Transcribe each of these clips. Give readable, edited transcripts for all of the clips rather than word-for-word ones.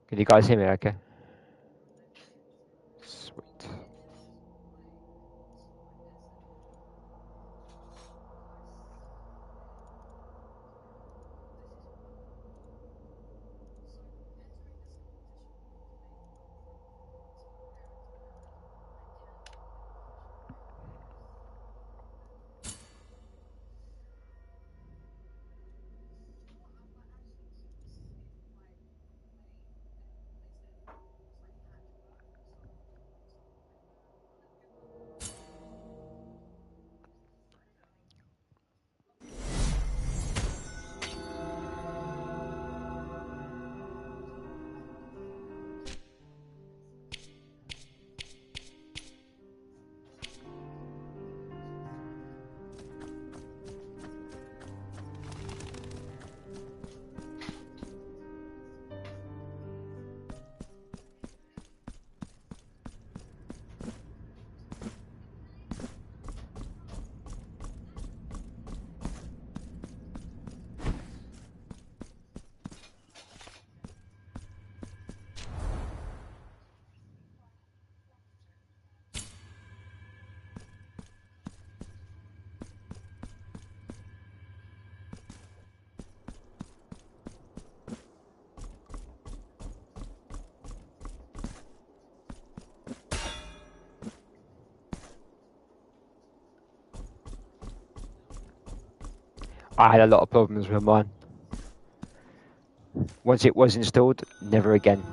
Can you guys hear me okay? Sweet. I had a lot of problems with mine. Once it was installed, never again.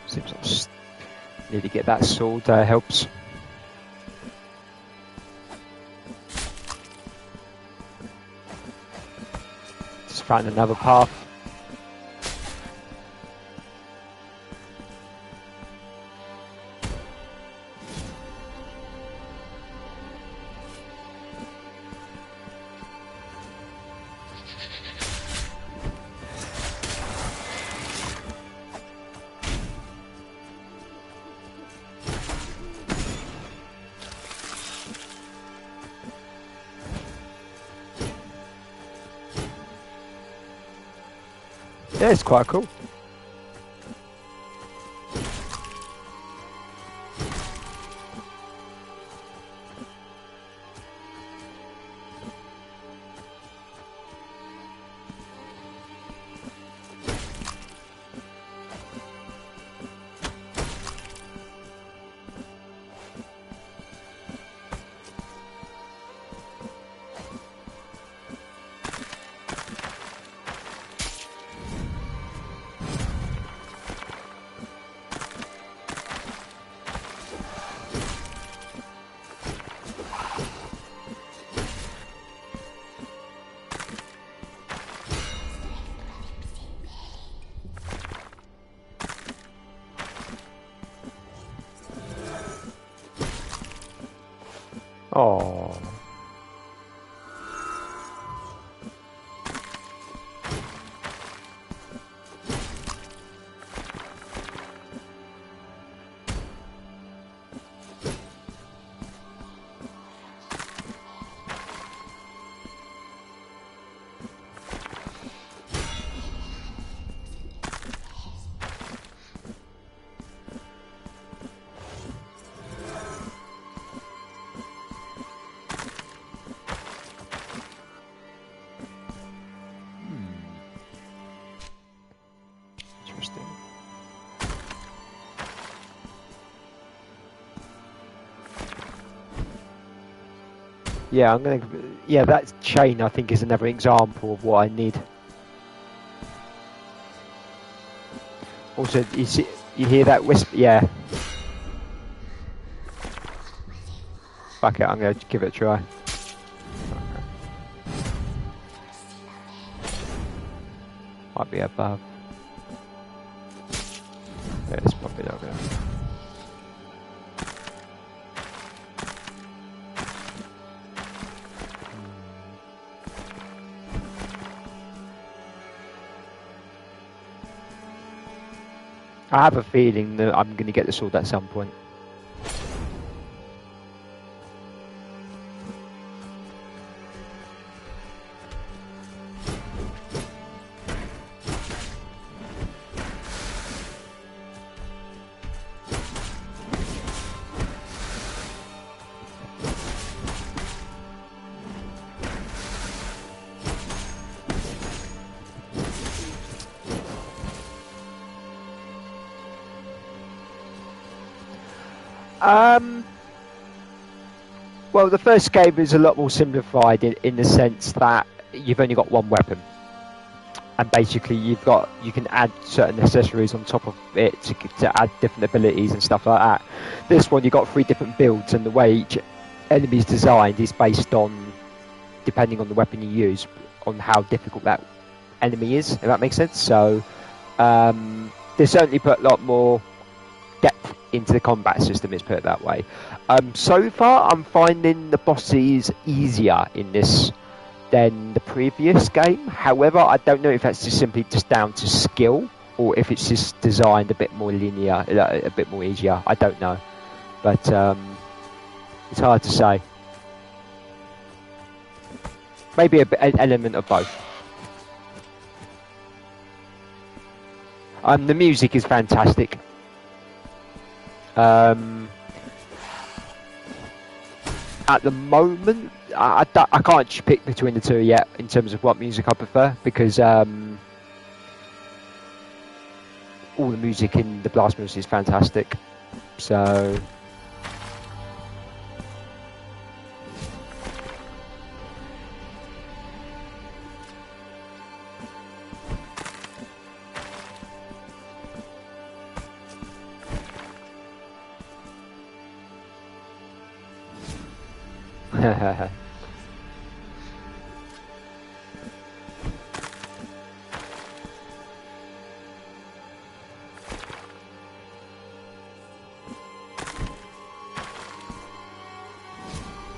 Seems like just need to get that sword, helps. Just find another path. Yeah, it's quite cool. Oh. Interesting. Yeah, I'm gonna. Yeah, that chain I think is another example of what I need. Also, you hear that whisper? Yeah. Fuck it, I'm gonna give it a try. Might be above. Yeah, it's probably not there. I have a feeling that I'm going to get the sword at some point. Well, the first game is a lot more simplified in the sense that you've only got one weapon, and basically you can add certain accessories on top of it to add different abilities and stuff like that. This one, you've got 3 different builds, and the way each enemy is designed is based on, depending on the weapon you use, on how difficult that enemy is, if that makes sense. So they certainly put a lot more depth into the combat system, let's put it that way. So far I'm finding the bosses easier in this than the previous game. However, I don't know if that's just simply down to skill or if it's just designed a bit more linear, a bit more easier. I don't know, but it's hard to say. Maybe an element of both. The music is fantastic. At the moment, I can't pick between the two yet in terms of what music I prefer, because all the music in the Blasphemous is fantastic. So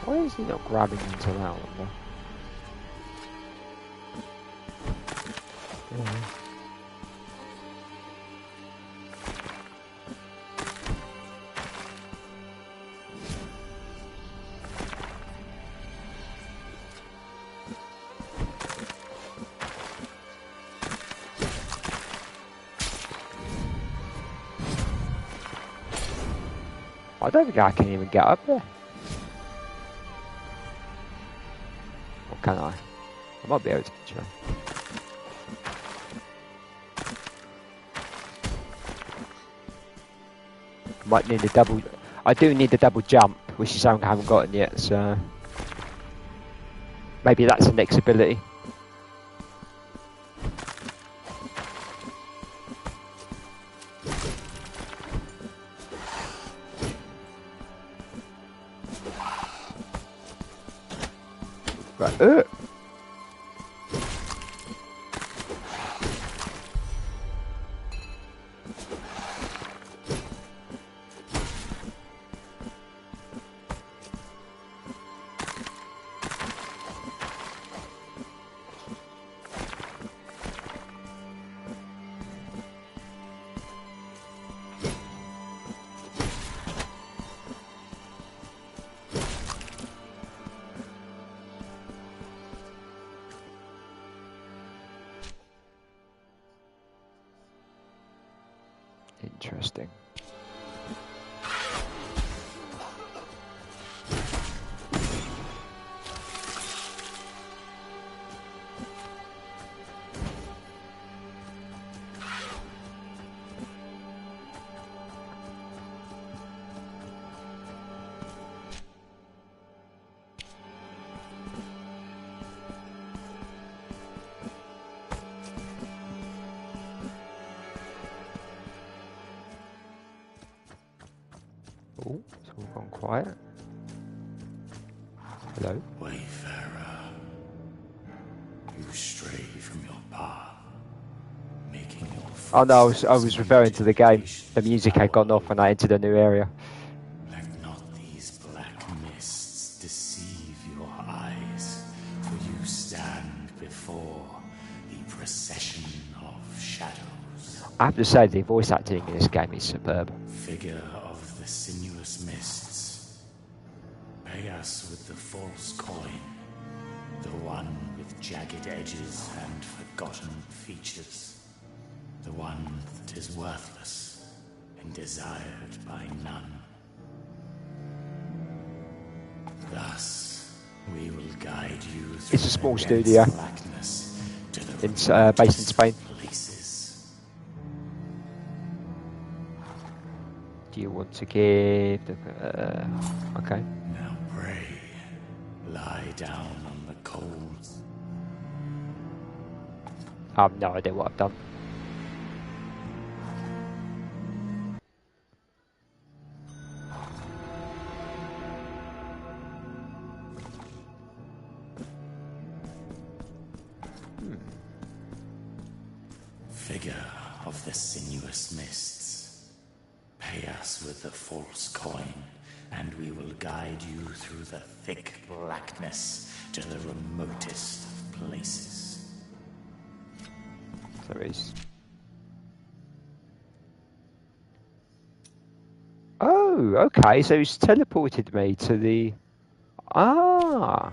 why is he not grabbing into that one? Yeah. I don't think I can even get up there. Or can I? I might be able to actually. Might need a double. I do need a double jump, which is something I haven't gotten yet. So maybe that's the next ability. Right. Interesting. Oh, it's all gone quiet. Hello? Wayfarer, you stray from your path, making your Oh no, I was referring to the game. The music had gone off when I entered a new area. Let not these black mists deceive your eyes, for you stand before the procession of shadows. I have to say, the voice acting in this game is superb. Figure of the sinuous mists, pay us with the false coin, the one with jagged edges and forgotten features, the one that is worthless and desired by none. Thus, we will guide you through It's a small the studio. dense blackness to the It's based in Spain. places. Do you want to give the... okay. Now pray, lie down on the cold. I have no idea what I've done. Figure of the sinuous mists, pay us with the false coin, and we will guide you through the thick blackness to the remotest of places. There is. Oh, okay. So he's teleported me to the. Ah.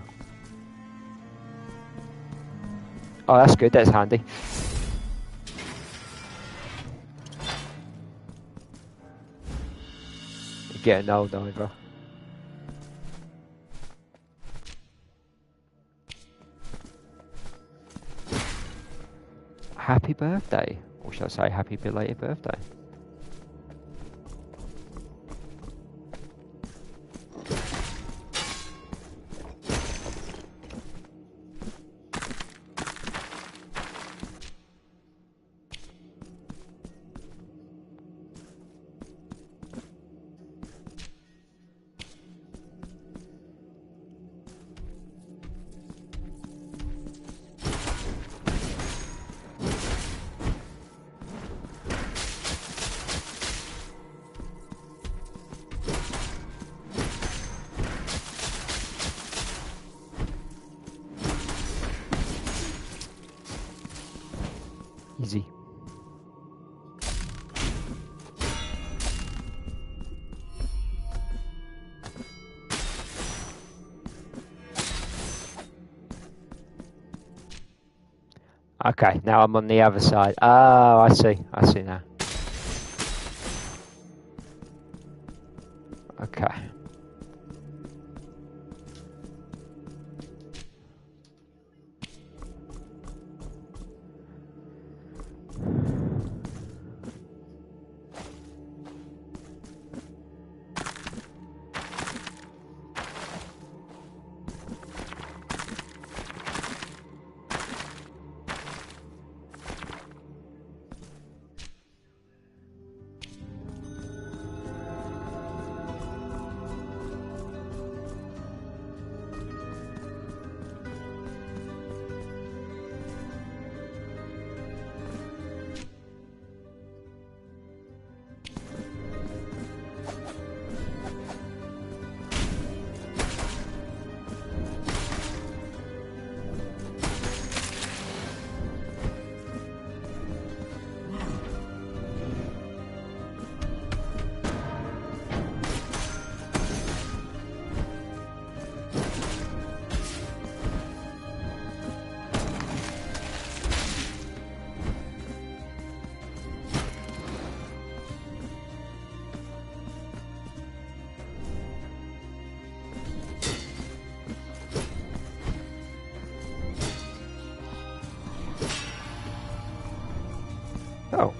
Oh, that's good. That's handy. Getting old over. Happy birthday, or shall I say happy belated birthday? Easy. Okay, now I'm on the other side. Oh, I see now. Okay. Oh.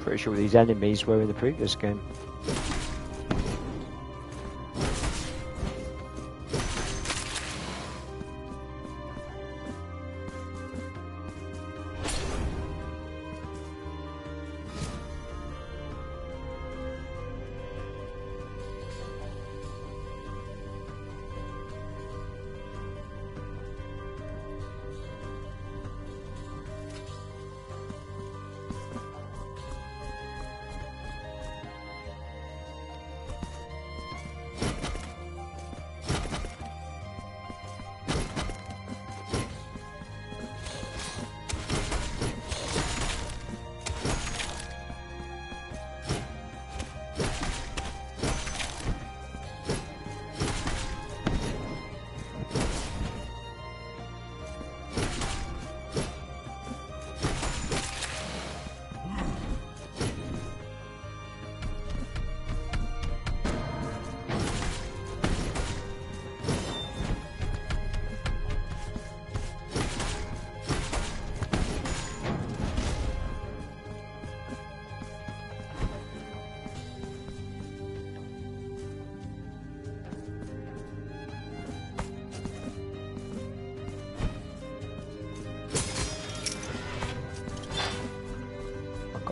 Pretty sure these enemies were in the previous game.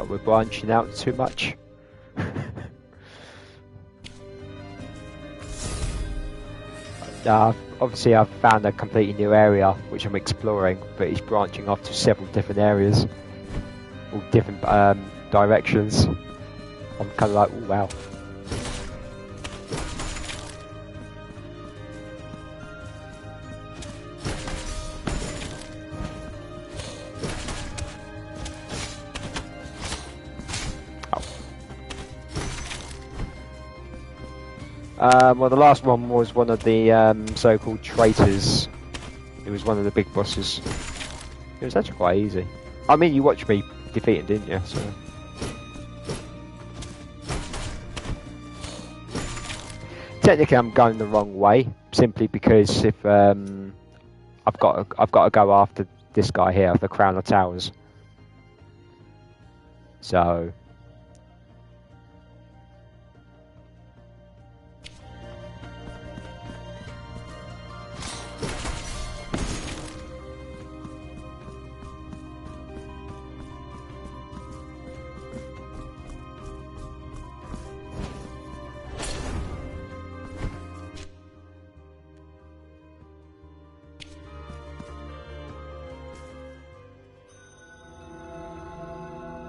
like we're branching out too much. Obviously I've found a completely new area which I'm exploring, but it's branching off to several different areas, all different directions. I'm kind of like, oh wow. Well, the last one was one of the so-called traitors. It was one of the big bosses. It was actually quite easy. I mean, you watched me defeat him, didn't you? So. Technically, I'm going the wrong way, simply because if I've got to go after this guy here, the Crown of Towers. So.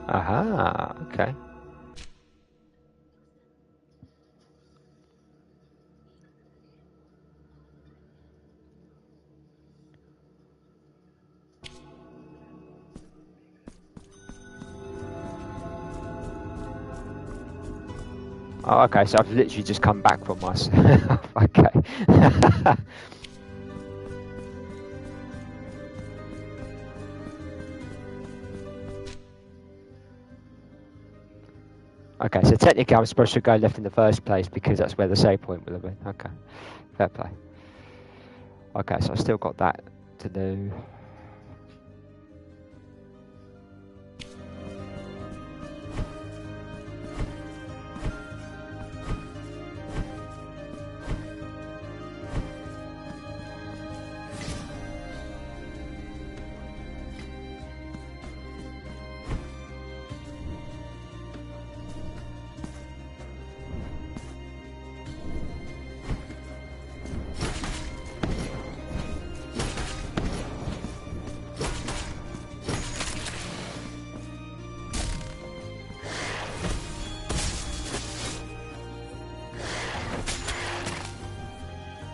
Aha, okay. Oh, okay, so I've literally just come back from us. Okay. Okay, so technically I'm supposed to go left in the first place because that's where the save point will have been. Okay, fair play. Okay, so I've still got that to do.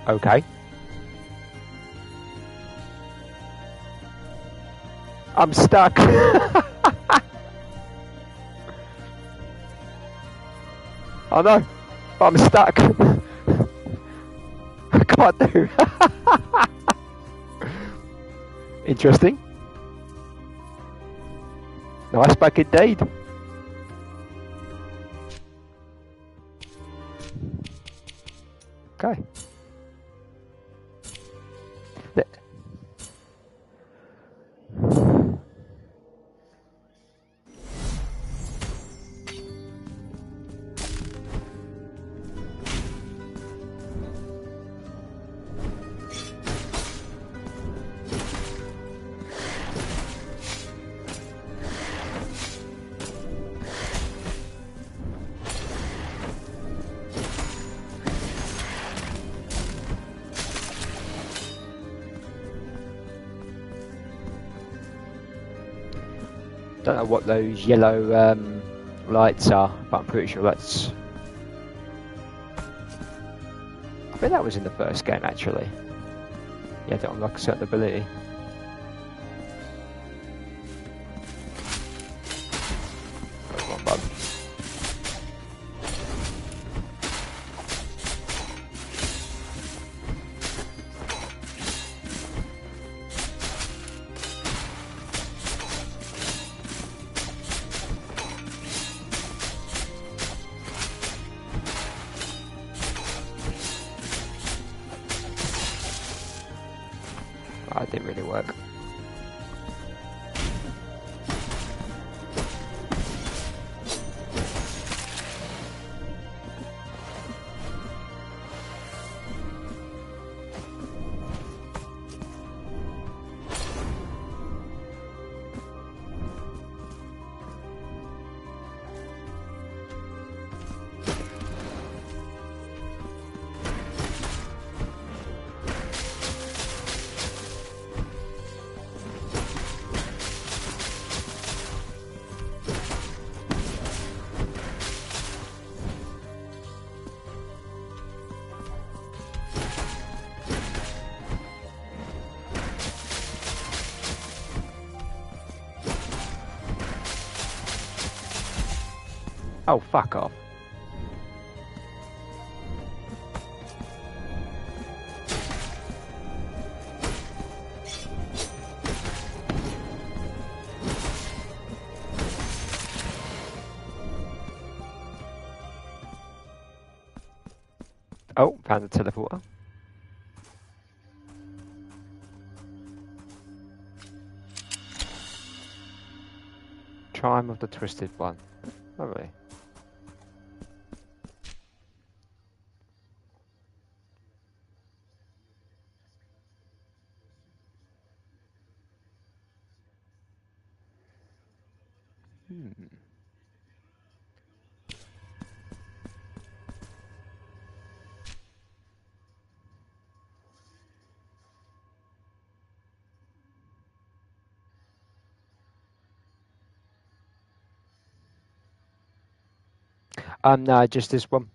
Okay. I'm stuck. Oh no, I'm stuck. I can't do. Interesting. Nice back indeed. Okay. Don't know what those yellow lights are, but I'm pretty sure that's... I think that was in the first game actually. Yeah, to unlock a certain ability. Wrong button. That didn't really work. Oh, fuck off. Oh, found the teleporter. Chime of the Twisted One. Lovely. No, just this one.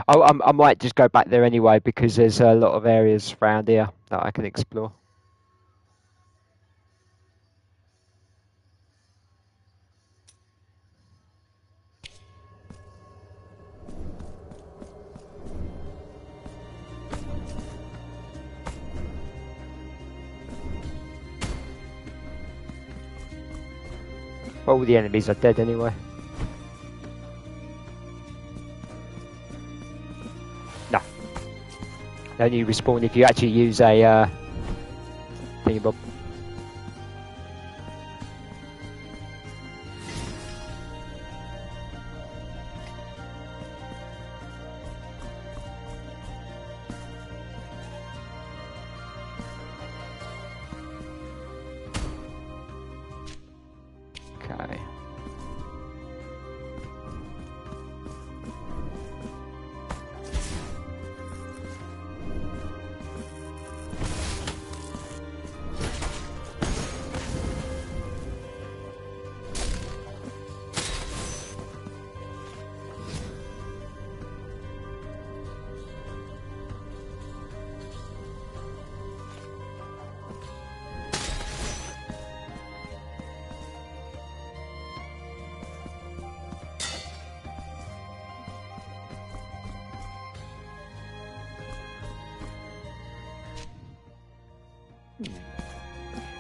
Oh, I might just go back there anyway because there's a lot of areas around here that I can explore. Well, all the enemies are dead anyway. No. They only respawn if you actually use a thingy-bob. Okay.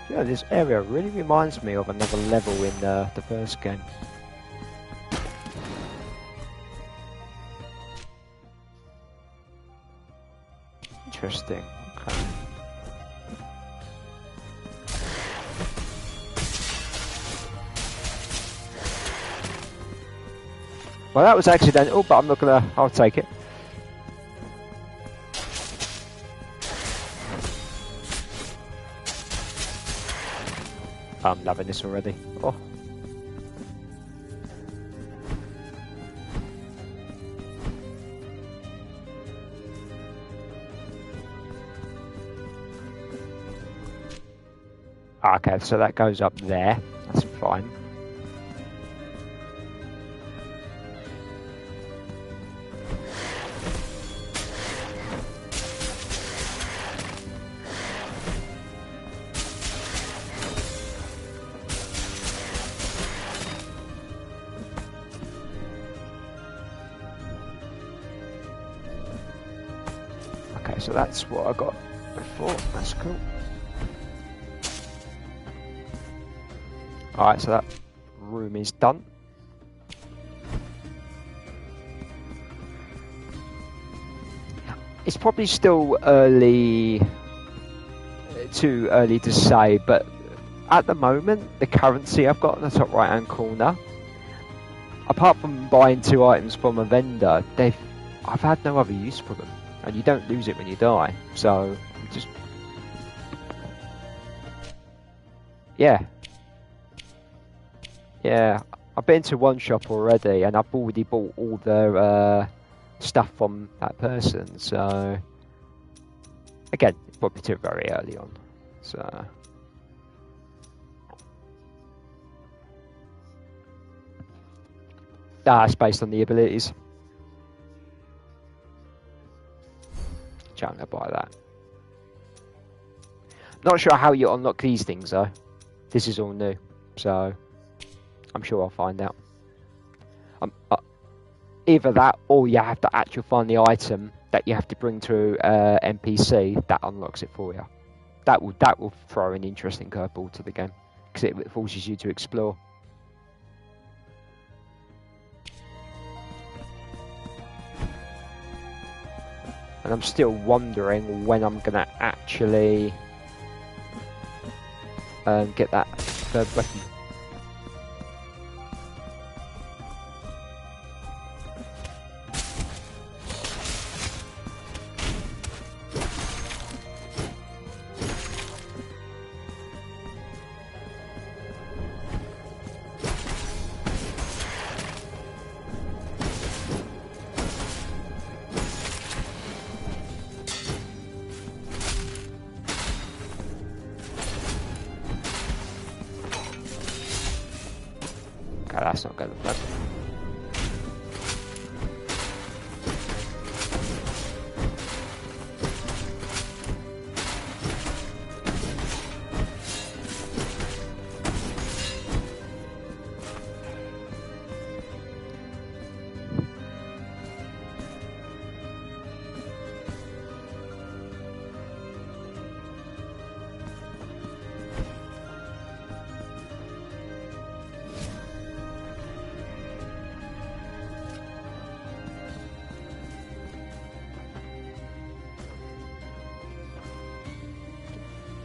Yeah, this area really reminds me of another level in the first game. Interesting. Okay. Well, that was accidental, but I'm not gonna. I'll take it. I'm loving this already. Oh. Okay, so that goes up there. That's fine. Okay, so that's what I got before. That's cool. Alright, so that room is done. It's probably still too early to say, but at the moment, the currency I've got in the top right hand corner, apart from buying 2 items from a vendor, I've had no other use for them. And you don't lose it when you die, so just... Yeah. Yeah, I've been to one shop already, and I've already bought all the stuff from that person, so... Again, it's probably too very early on, so... That's based on the abilities. I'm gonna buy that. Not sure how you unlock these things though. This is all new, so I'm sure I'll find out. Either that, or you have to actually find the item that you have to bring to NPC that unlocks it for you. That will throw an interesting curveball to the game because it forces you to explore. And I'm still wondering when I'm gonna actually get that third weapon. Okay, that's not gonna work.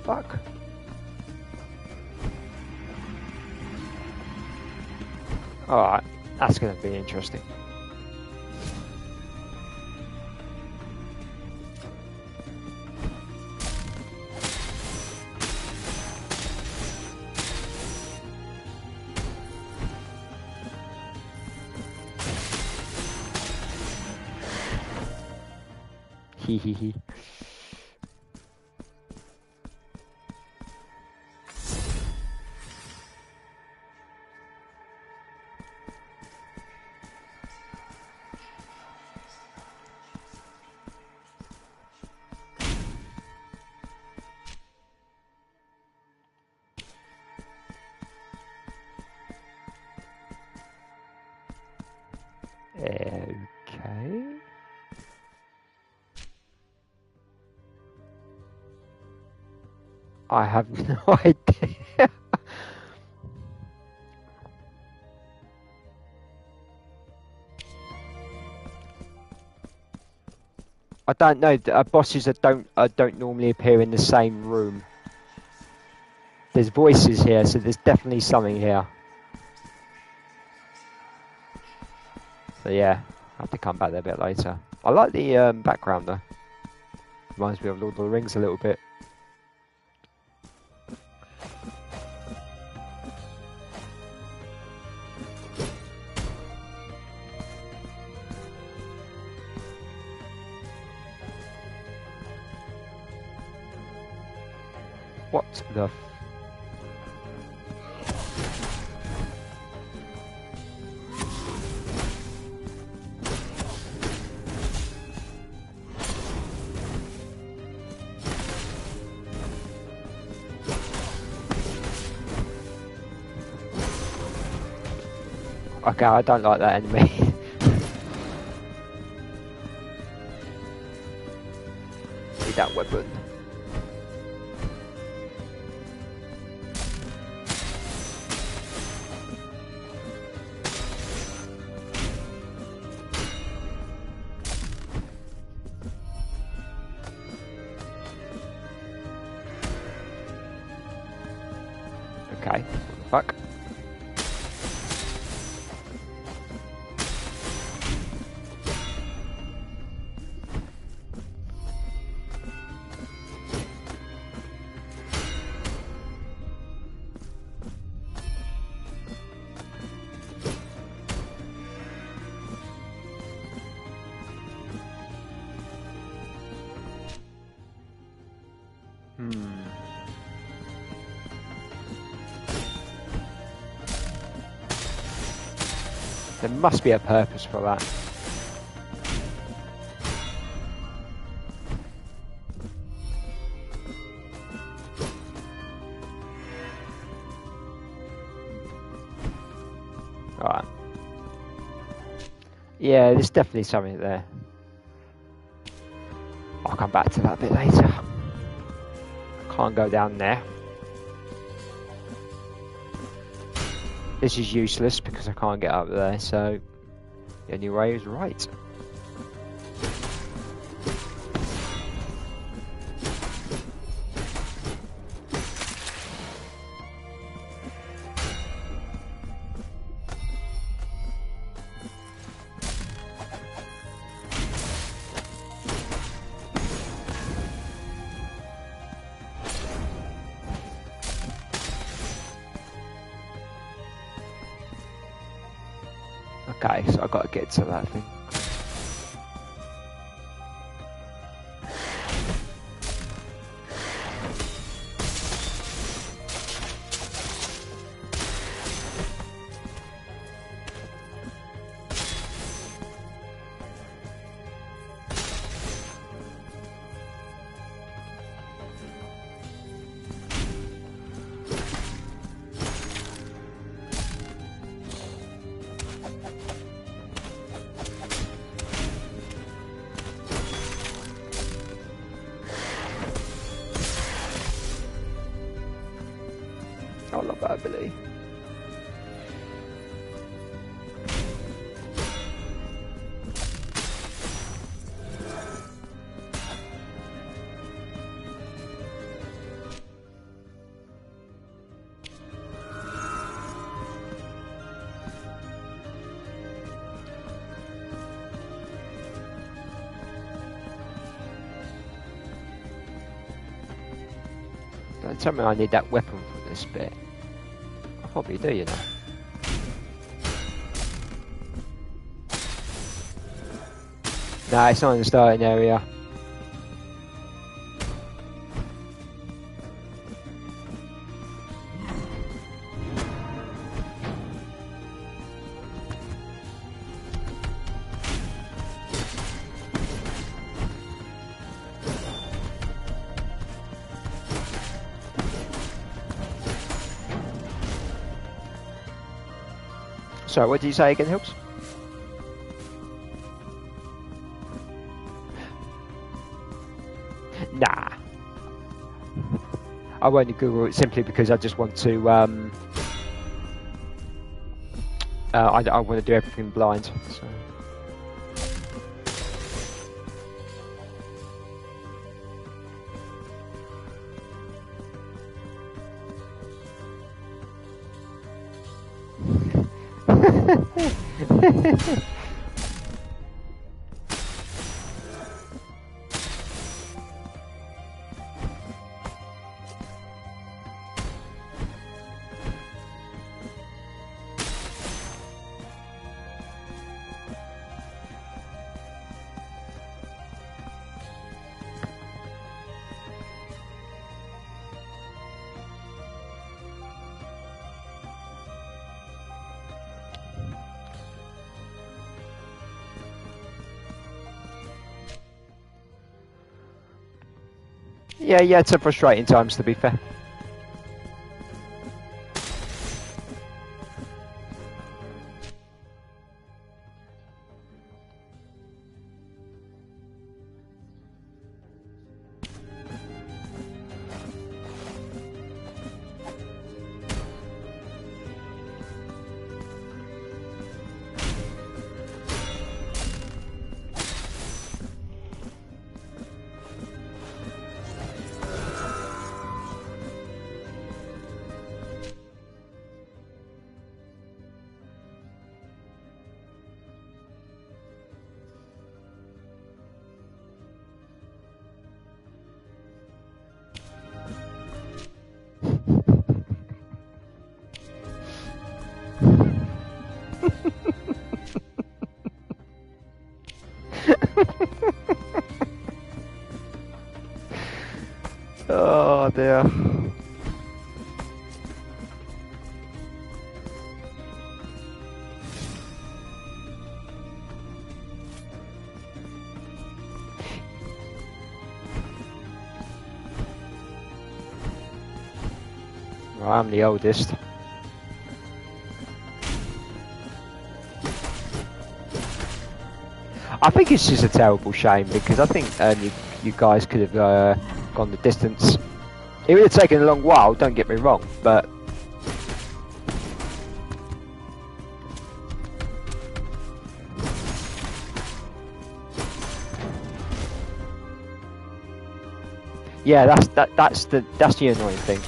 Fuck. Alright, that's going to be interesting. Hee hee hee. Okay. I have no idea. I don't know. Bosses that don't normally appear in the same room. There's voices here, so there's definitely something here. So yeah, I have to come back there a bit later. I like the background though. Reminds me of Lord of the Rings a little bit. What the? Okay, I don't like that enemy. Need that weapon. Okay, what the fuck? There must be a purpose for that. Alright. Yeah, there's definitely something there. I'll come back to that a bit later. Can't go down there. This is useless because I can't get up there, so the only way is right. Okay, so I've got to get to that thing. I love that ability. Don't tell me I need that weapon for this bit. I probably do, you know. Nah, it's not in the starting area. Sorry, what did you say again, Hills? Nah. I won't Google it simply because I just want to, I want to do everything blind, so. Yeah, it's a frustrating times, to be fair. Oh dear. Well, I'm the oldest. I think it's just a terrible shame because I think you guys could have gone the distance. It would have taken a long while, don't get me wrong, but yeah, that's the annoying thing.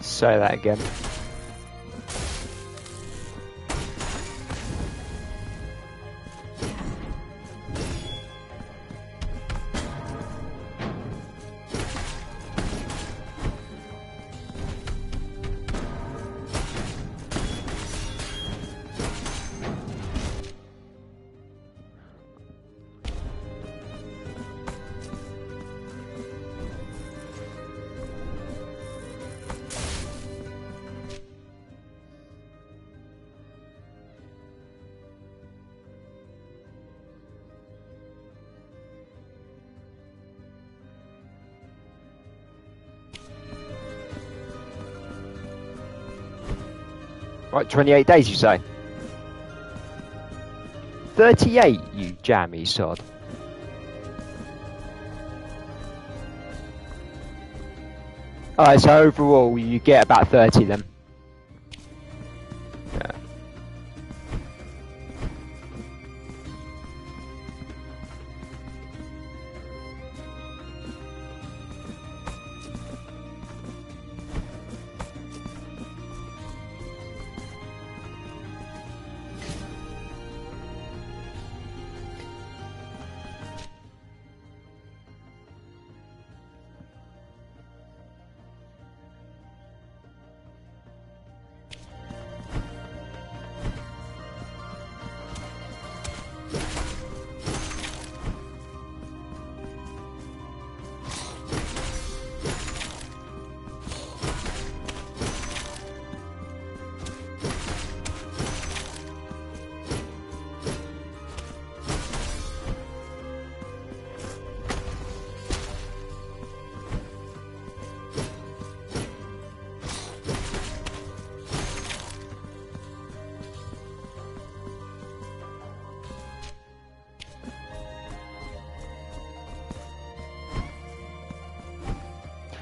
Say that again. Right, 28 days you say? 38, you jammy sod. Alright, so overall you get about 30 then. Yeah.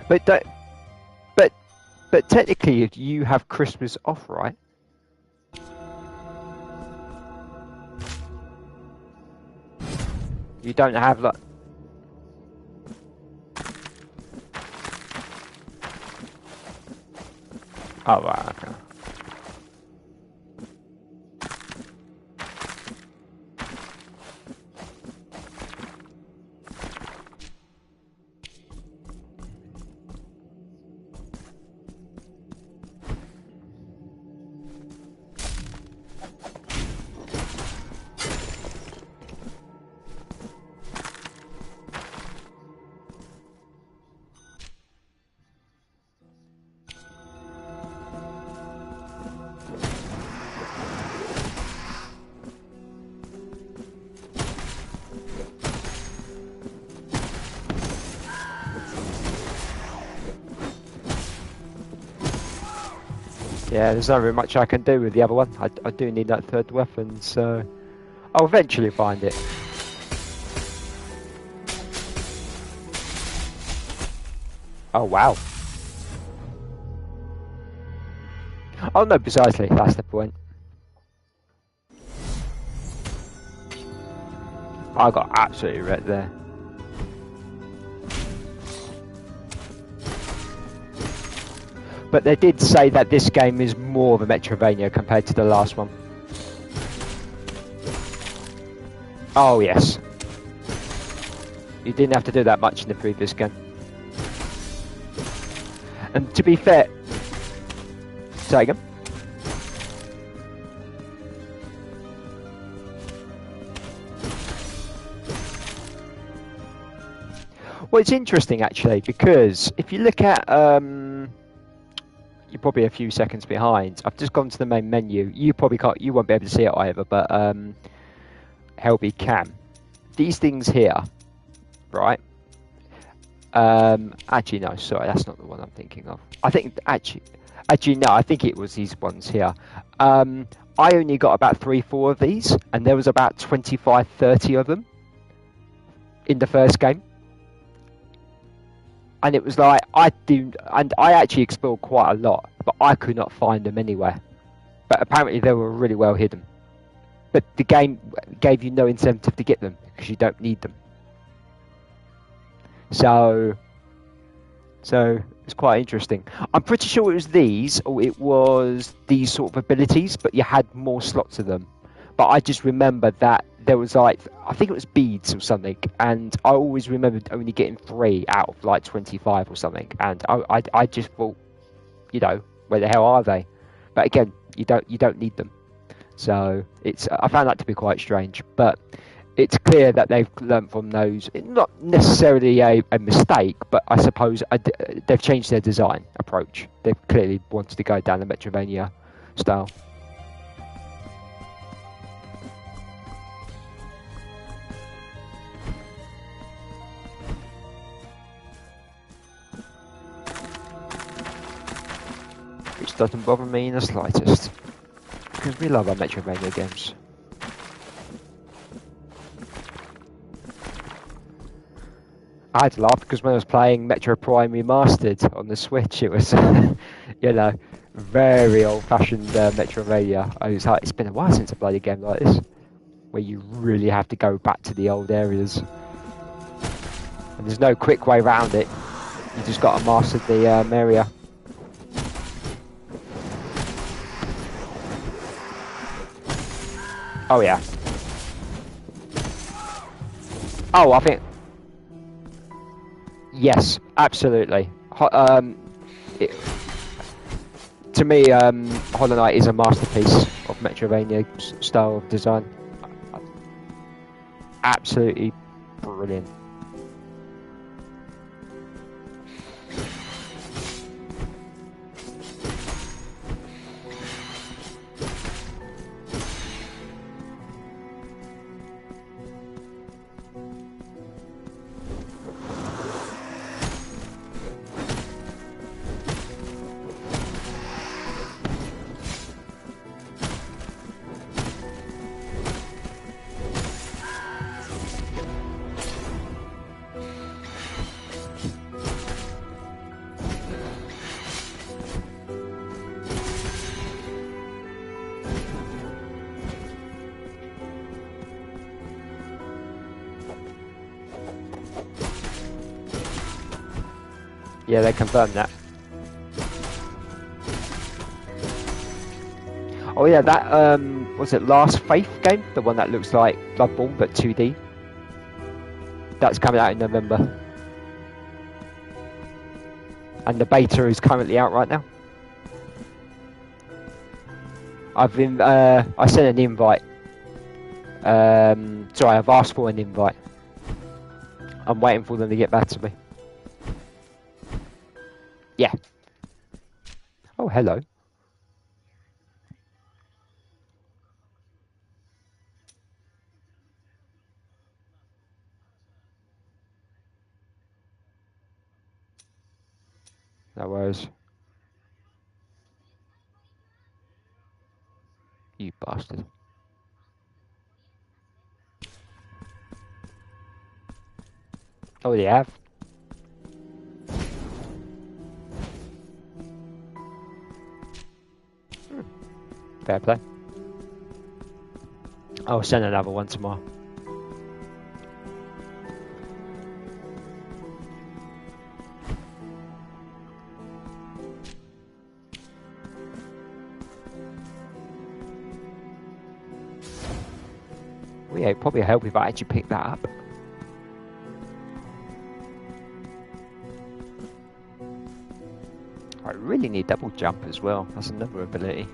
But don't, but technically you have Christmas off, right? You don't have like. Oh right, okay. Yeah, there's not really much I can do with the other one. I do need that third weapon, so I'll eventually find it. Oh wow. Oh no, precisely, that's the point. I got absolutely wrecked there. But they did say that this game is more of a Metrovania compared to the last one. Oh yes. You didn't have to do that much in the previous game. And to be fair... Say again? Well, it's interesting actually, because if you look at... you're probably a few seconds behind. I've just gone to the main menu. You probably can't... You won't be able to see it either, but... Helby can. These things here, right? Actually, no, sorry, that's not the one I'm thinking of. I think, actually, no, I think it was these ones here. I only got about 3-4 of these, and there was about 25-30 of them in the first game. And it was like, I actually explored quite a lot, but I could not find them anywhere. But apparently they were really well hidden. But the game gave you no incentive to get them, because you don't need them. So it's quite interesting. I'm pretty sure it was these, or it was these sort of abilities, but you had more slots of them. But I just remember that there was like, I think it was beads or something, and I always remembered only getting 3 out of like 25 or something, and I just thought, you know, where the hell are they? But again, you don't need them. So I found that to be quite strange, but it's clear that they've learned from those. Not necessarily a mistake, but I suppose they've changed their design approach. They've clearly wanted to go down the Metroidvania style. Which doesn't bother me in the slightest, because we love our Metroidvania games. I had to laugh because when I was playing Metro Prime Remastered on the Switch, it was, you know, very old-fashioned Metroidvania. I was like, it's been a while since I played a game like this, where you really have to go back to the old areas. And there's no quick way around it. You just got to master the area. Oh yeah. Oh, I think... Yes, absolutely. To me, Hollow Knight is a masterpiece of Metroidvania style of design. Absolutely brilliant. Yeah, they confirmed that. Oh yeah, that was it Last Faith game? The one that looks like Bloodborne but 2D. That's coming out in November. And the beta is currently out right now. I sent an invite. Sorry, I've asked for an invite. I'm waiting for them to get back to me. Yeah. Oh, hello. No worries. You bastard. Oh, they have. Fair play. I'll send another one tomorrow. Probably help if I actually pick that up. I really need double jump as well. That's another ability.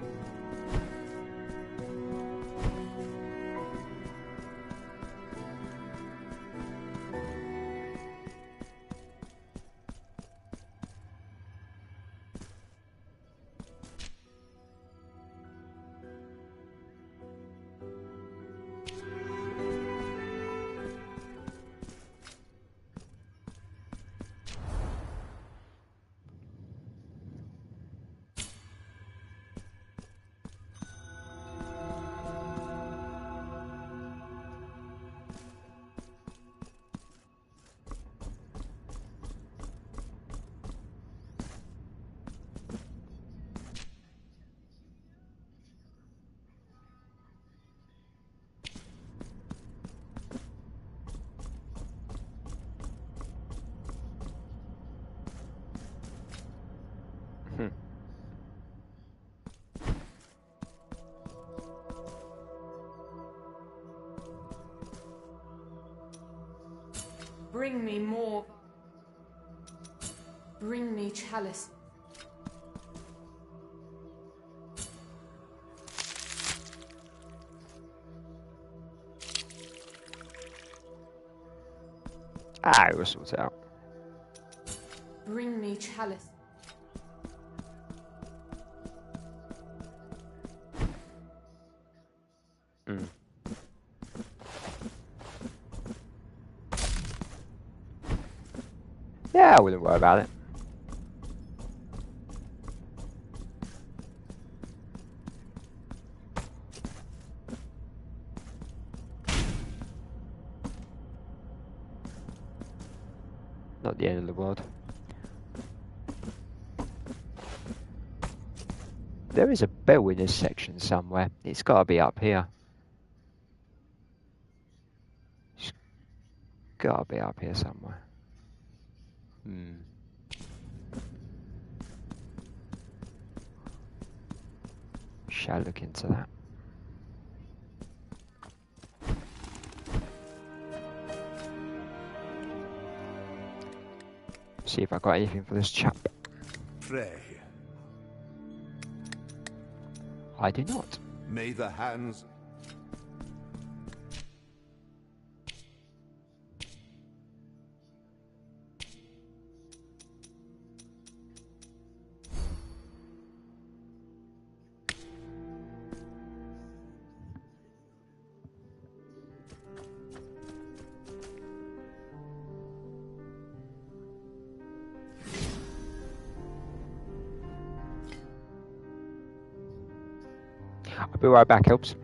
Bring me more. Bring me chalice. Ah, it was sorted out. Bring me chalice. Yeah, I wouldn't worry about it. Not the end of the world. There is a bell in this section somewhere. It's got to be up here. It's got to be up here somewhere. Shall look into that. See if I got anything for this chap. Pray. I do not. May the hands... I'll be right back, helps.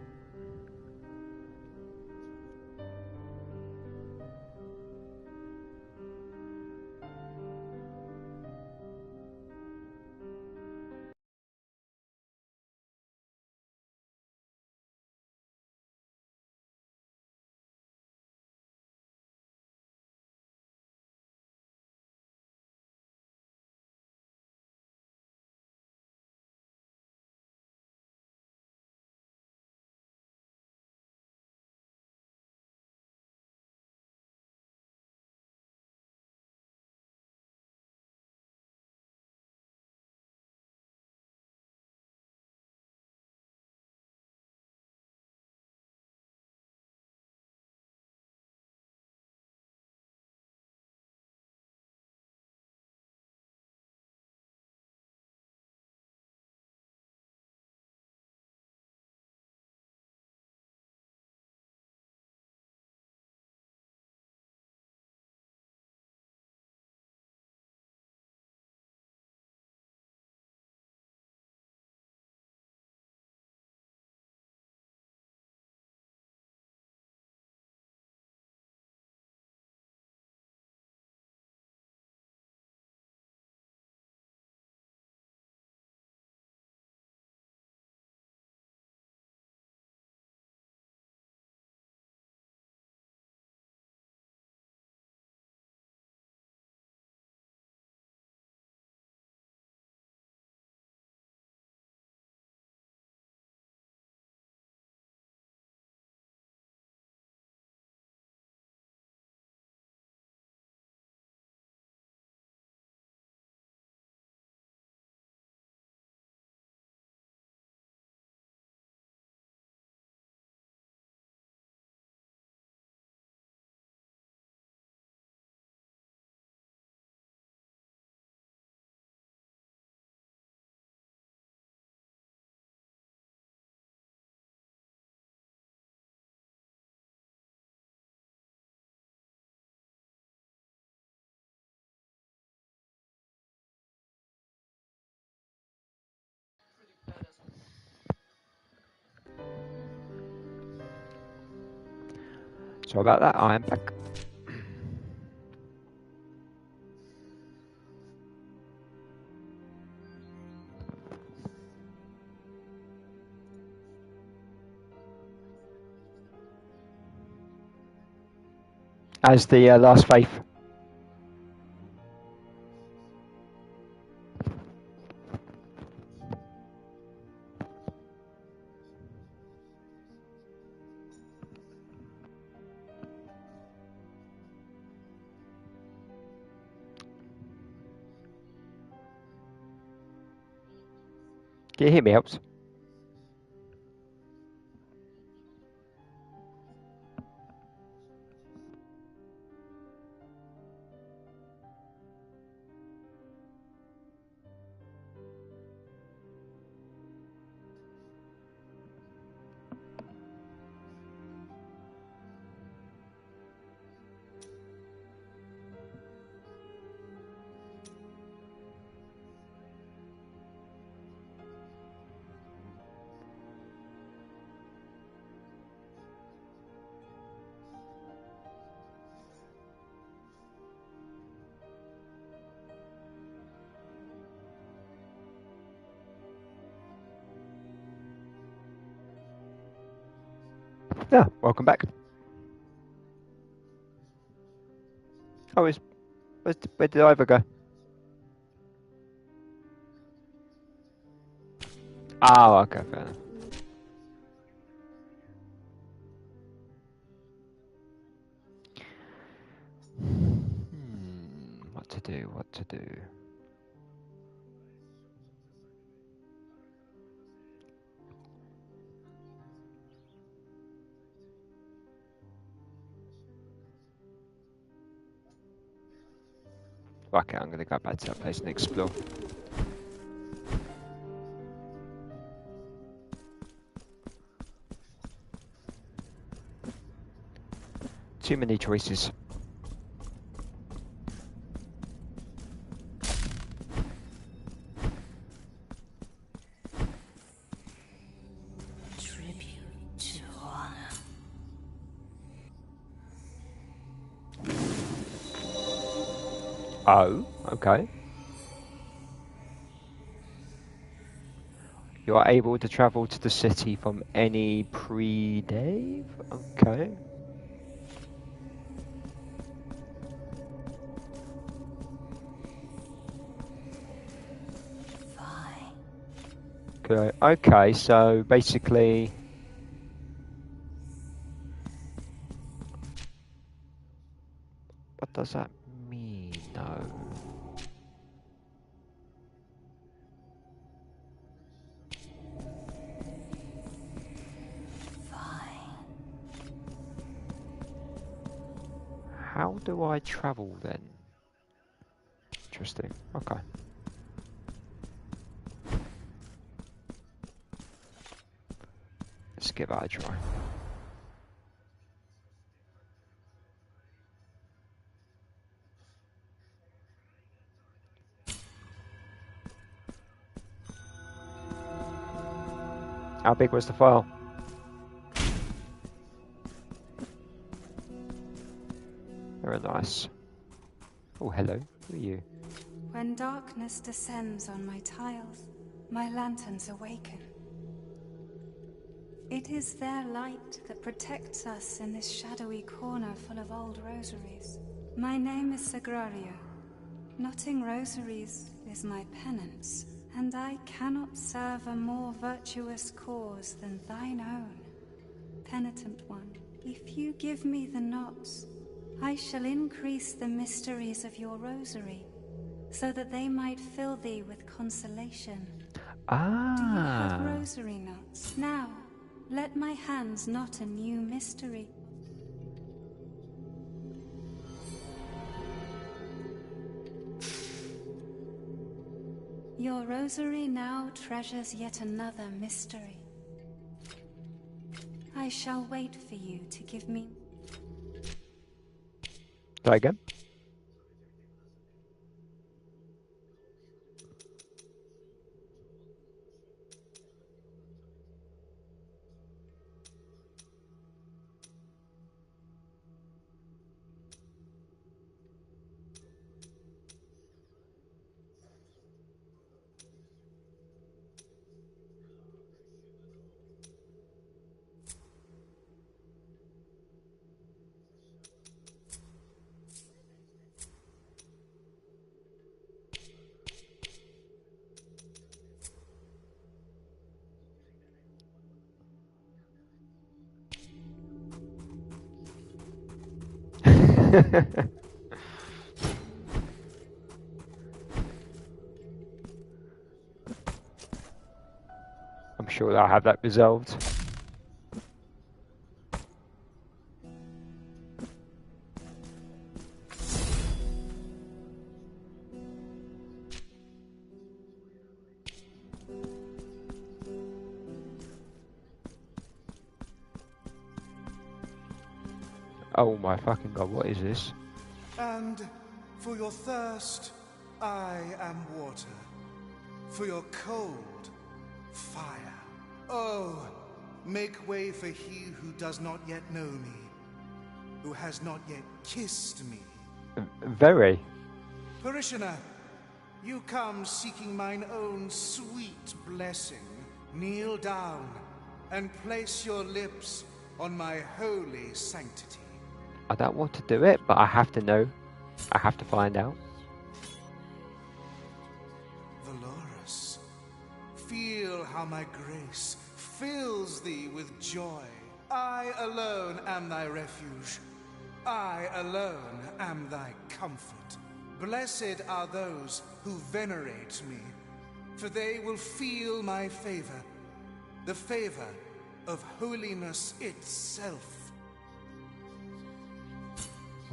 So about that, I am back. As the last faith. Can you hear me, helps? Yeah, welcome back. Oh, where did Ivor go? Oh, okay, fair enough. What to do, what to do. Okay, I'm going to go back to that place and explore. Too many choices. Tribute to honor. Oh, okay. You are able to travel to the city from any pre-Dave? Okay. Fine. Okay, okay, so basically... What does that mean, though? Fine. How do I travel, then? Interesting, okay. Let's give that a try. How big was the file? Very nice. Oh, hello. Who are you? When darkness descends on my tiles, my lanterns awaken. It is their light that protects us in this shadowy corner full of old rosaries. My name is Sagrario. Knotting rosaries is my penance, and I cannot serve a more virtuous cause than thine own, penitent one. If you give me the knots, I shall increase the mysteries of your rosary, so that they might fill thee with consolation. Ah. Do you have rosary knots? Now, let my hands knot a new mystery. Your rosary now treasures yet another mystery. I shall wait for you to give me... Try again. I'm sure I'll have that resolved. Oh my fucking god, what is this? And for your thirst, I am water. For your cold, fire. Oh, make way for he who does not yet know me, who has not yet kissed me. Very. Parishioner, you come seeking mine own sweet blessing. Kneel down and place your lips on my holy sanctity. I don't want to do it, but I have to know. I have to find out. Valorous, feel how my grace fills thee with joy. I alone am thy refuge. I alone am thy comfort. Blessed are those who venerate me, for they will feel my favor, the favor of holiness itself.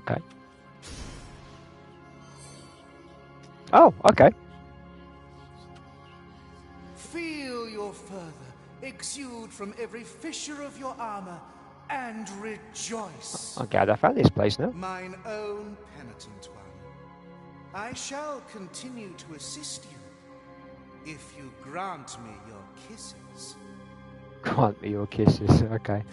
Okay. Oh, okay. Feel your fervor exude from every fissure of your armor and rejoice. Okay, I found this place now. Mine own penitent one, I shall continue to assist you if you grant me your kisses. Grant me your kisses. Okay.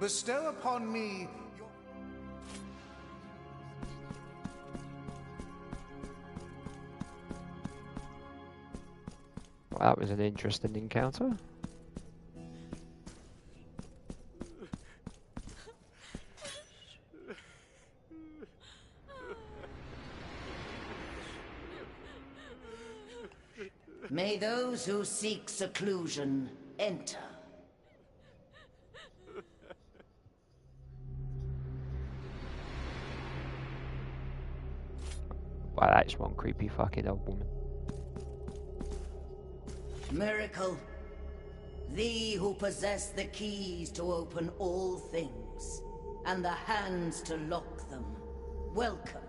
Bestow upon me your... Well, that was an interesting encounter. May those who seek seclusion enter. Wow, that's one creepy fucking old woman. Miracle, thee who possess the keys to open all things, and the hands to lock them, welcome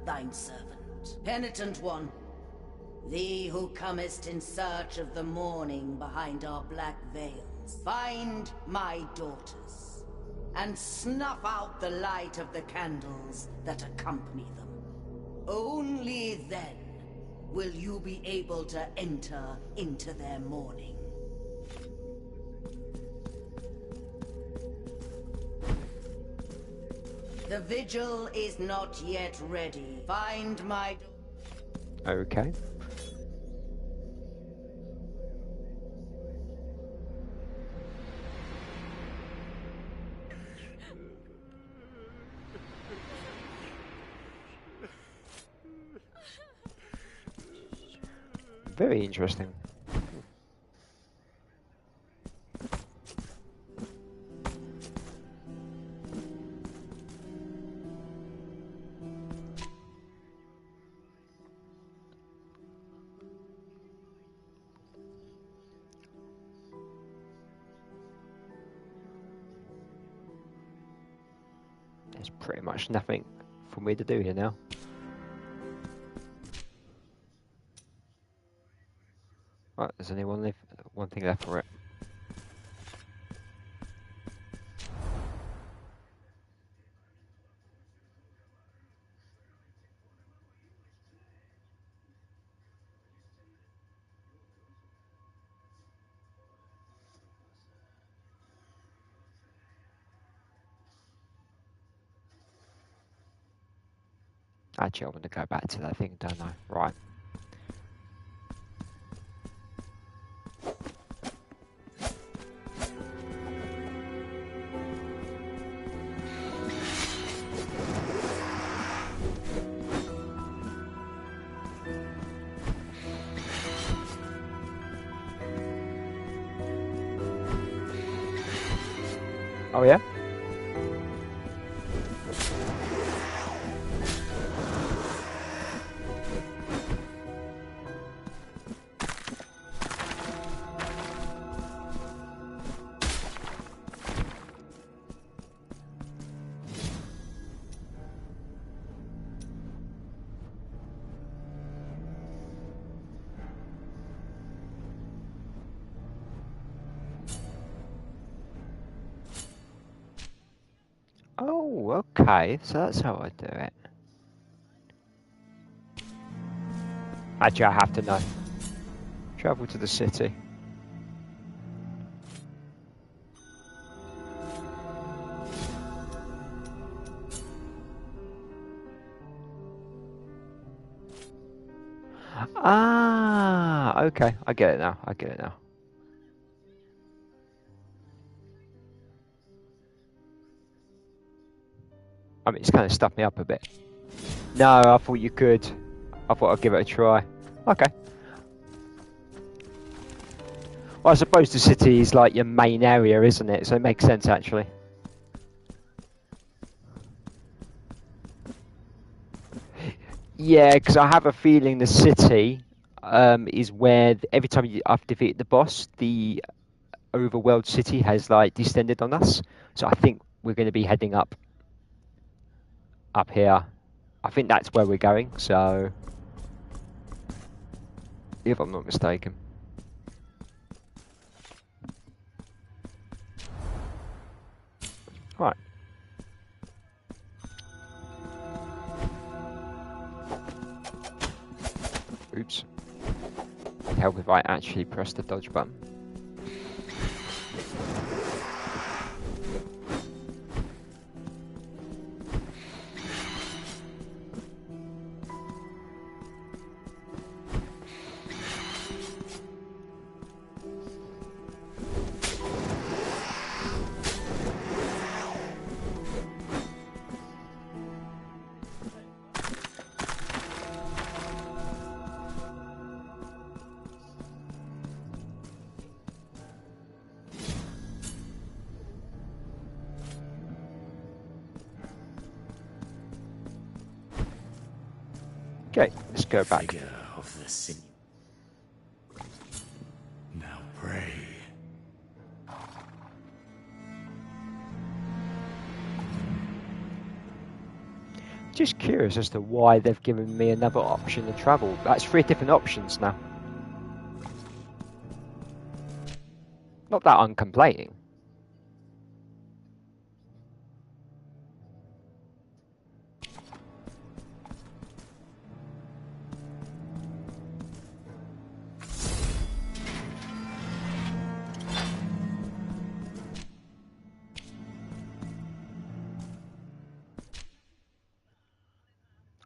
thine servant. Penitent one, thee who comest in search of the morning behind our black veils, find my daughters, and snuff out the light of the candles that accompany them. Only then will you be able to enter into their mourning. The vigil is not yet ready. Find my... Okay. Very interesting. There's pretty much nothing for me to do here now. Right, there's only one thing left for it. Actually, I want to go back to that thing, don't I? Right. Oh yeah? Oh, okay. So that's how I do it. Actually, I have to know. Travel to the city. Ah, okay. I get it now. I get it now. I mean, it's kind of stuffed me up a bit. No, I thought you could. I thought I'd give it a try. Okay. Well, I suppose the city is like your main area, isn't it? So it makes sense, actually. Yeah, because I have a feeling the city is where every time I've defeated the boss, the overworld city has like descended on us. So I think we're going to be heading up here. I think that's where we're going. So, if I'm not mistaken. Right. Oops. It'd help if I actually press the dodge button. Okay, let's go back. Figure of the sin. Now pray. Just curious as to why they've given me another option to travel. That's 3 different options now. Not that I'm complaining.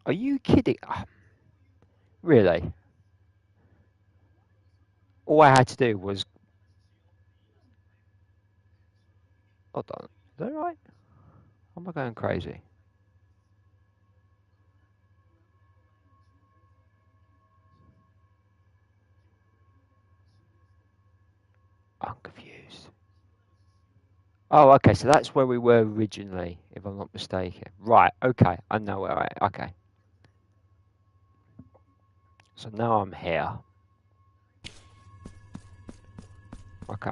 Are you kidding? Really? All I had to do was... Hold on. Is that right? Am I going crazy? I'm confused. Oh, okay, so that's where we were originally, if I'm not mistaken. Right, okay, I know where okay. So now I'm here. Okay.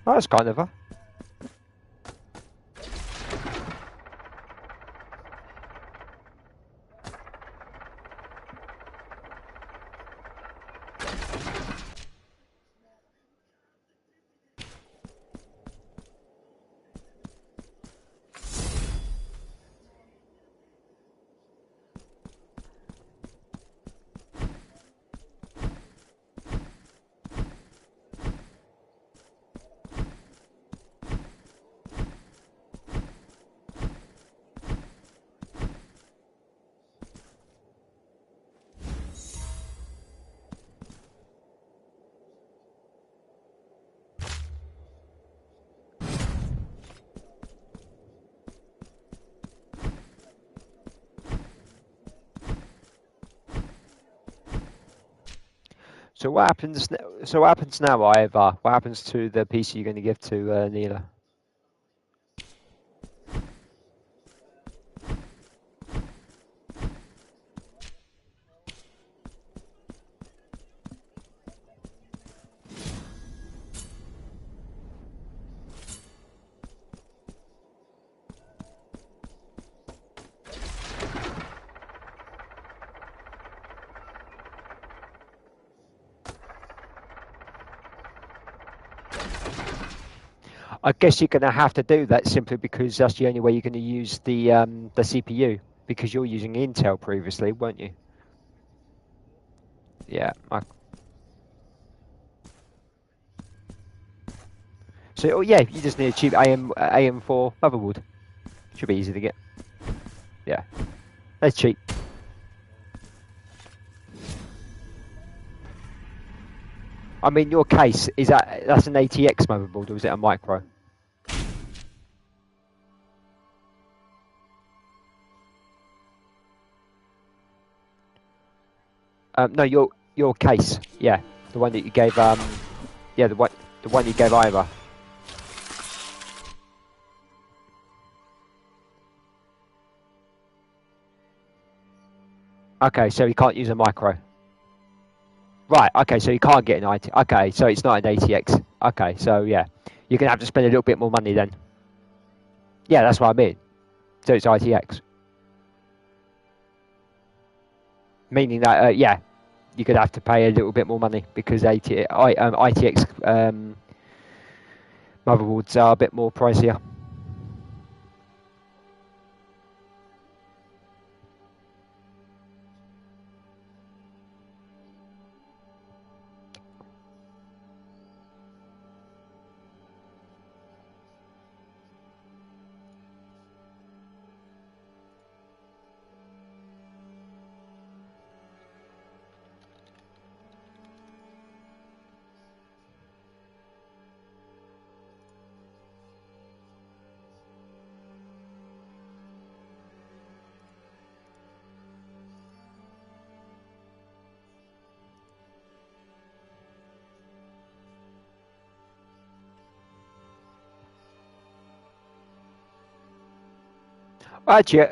Oh, that's kind of a... So what happens? So what happens now, Ivor? What happens to the piece you're going to give to Neela? I guess you're going to have to do that simply because that's the only way you're going to use the CPU, because you're using Intel previously, weren't you? Yeah. So oh yeah, you just need a cheap AM4 motherboard. Should be easy to get. Yeah, that's cheap. I mean, your case is that's an ATX motherboard, or is it a micro? No, your case. Yeah, the one that you gave. Yeah, the one you gave Ivor. Okay, so you can't use a micro. Right. Okay, so you can't get an IT. Okay, so it's not an ATX. Okay, so yeah, you're gonna have to spend a little bit more money then. Yeah, that's what I mean. So it's ITX. Meaning that, yeah, you're going to have to pay a little bit more money because ITX motherboards are a bit more pricier. Actually,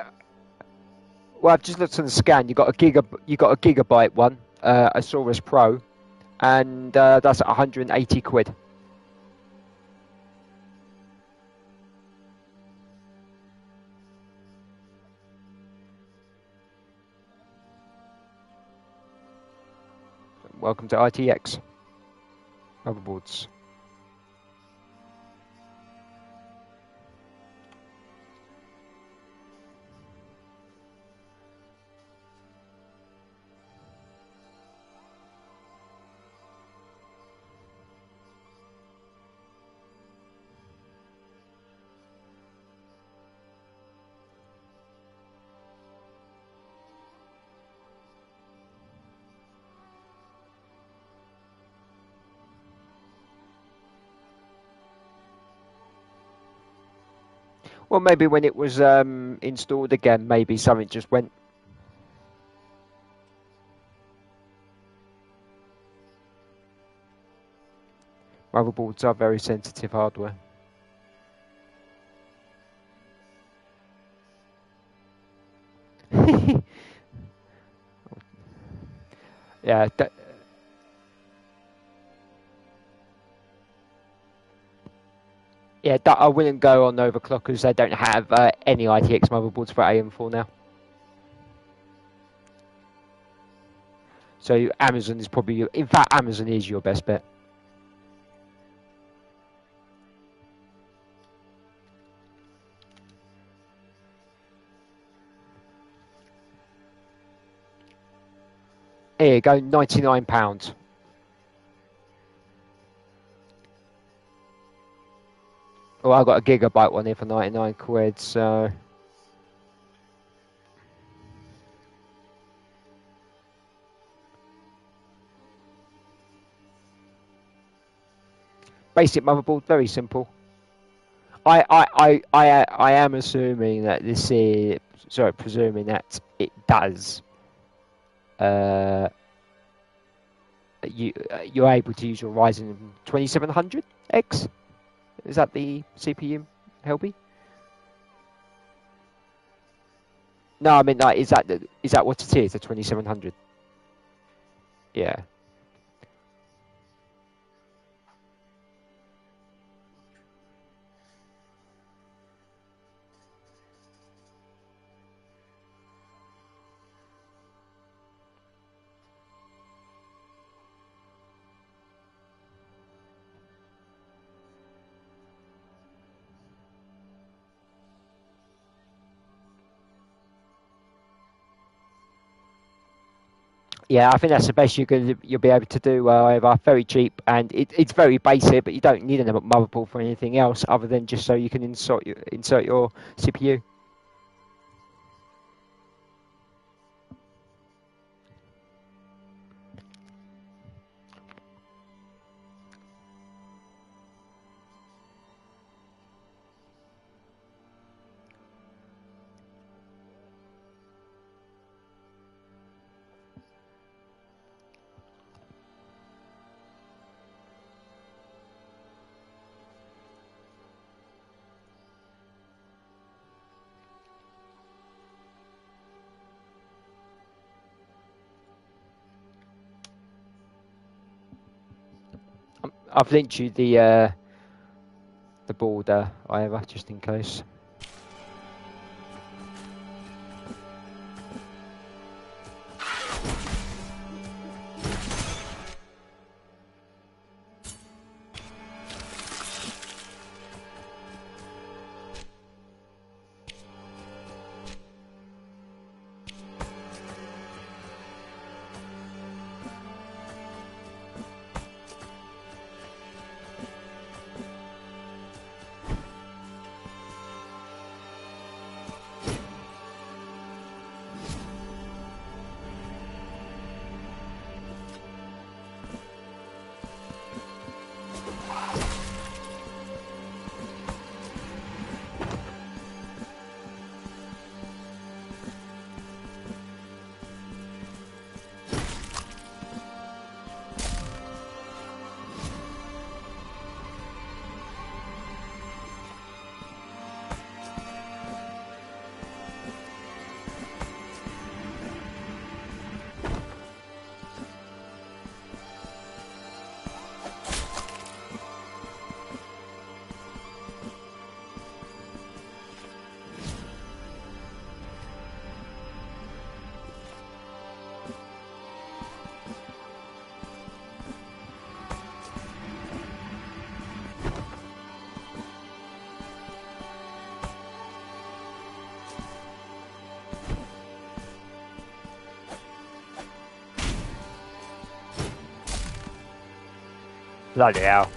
well, I've just looked on the scan. You got a gigabyte one, a Saurus Pro, and that's 180 quid. Welcome to ITX motherboards. Well, maybe when it was installed again, maybe something just went. Motherboards are very sensitive hardware. Yeah. Yeah, I wouldn't go on overclockers. They don't have any ITX motherboards for AM4 now. So Amazon is probably, in fact, Amazon is your best bet. Here you go, £99. Oh, I've got a gigabyte one here for 99 quid, so. Basic motherboard, very simple. I am assuming that this is, sorry, presuming that it does you're able to use your Ryzen 2700X. Is that the CPU, Helby? No, I mean, like, is that what it is? The 2700? Yeah. Yeah, I think that's the best you'll be able to do. However, very cheap, and it's very basic, but you don't need a motherboard for anything else other than just so you can insert your CPU. I've linked you the board, Ira, just in case. Bloody hell.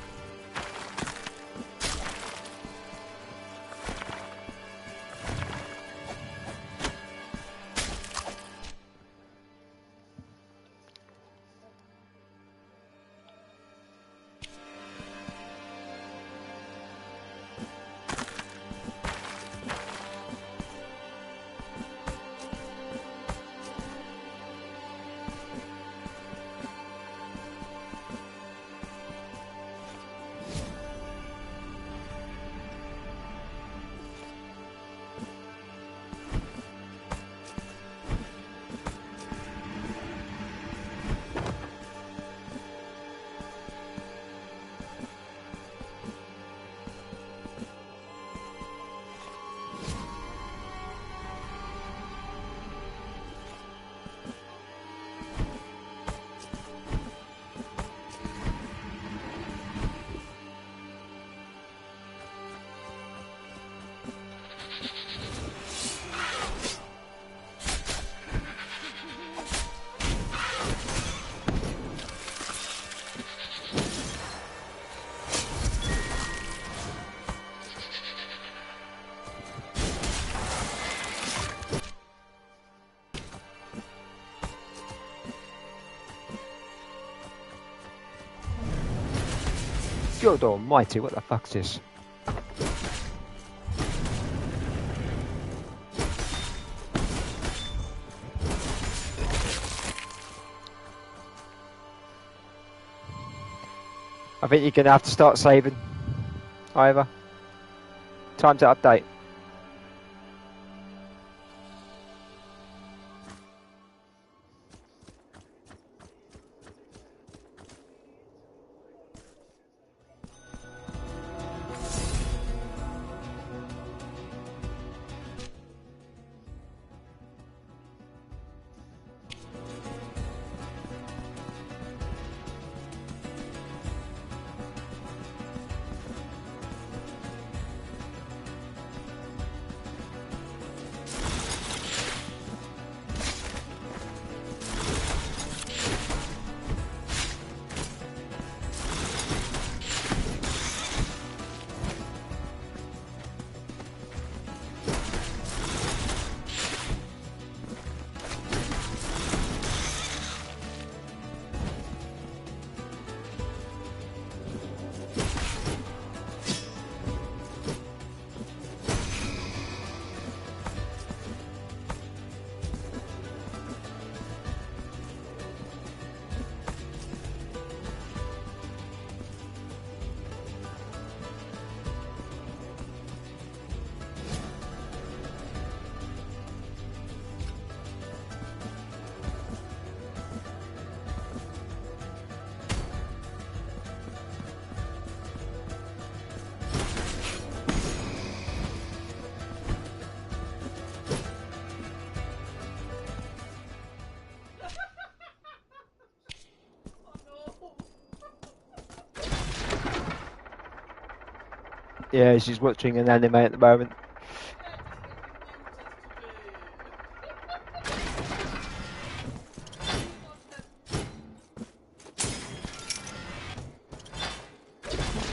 God almighty, what the fuck's this? I think you're going to have to start saving. Ivor. Time to update. Yeah, she's watching an anime at the moment.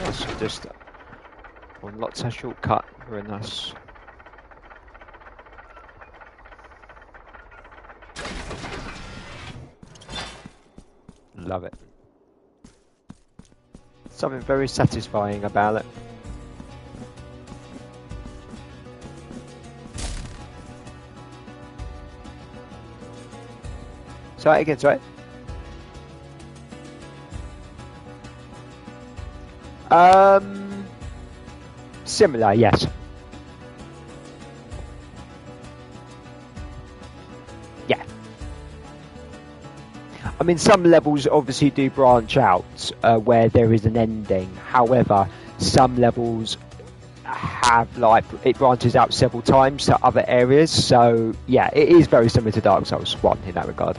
That's just unlocked a shortcut. Very nice. Love it. Something very satisfying about it. Sorry again, sorry. Similar, yes. Yeah. I mean, some levels obviously do branch out where there is an ending. However, some levels have, like, it branches out several times to other areas. So, yeah, it is very similar to Dark Souls 1 in that regard.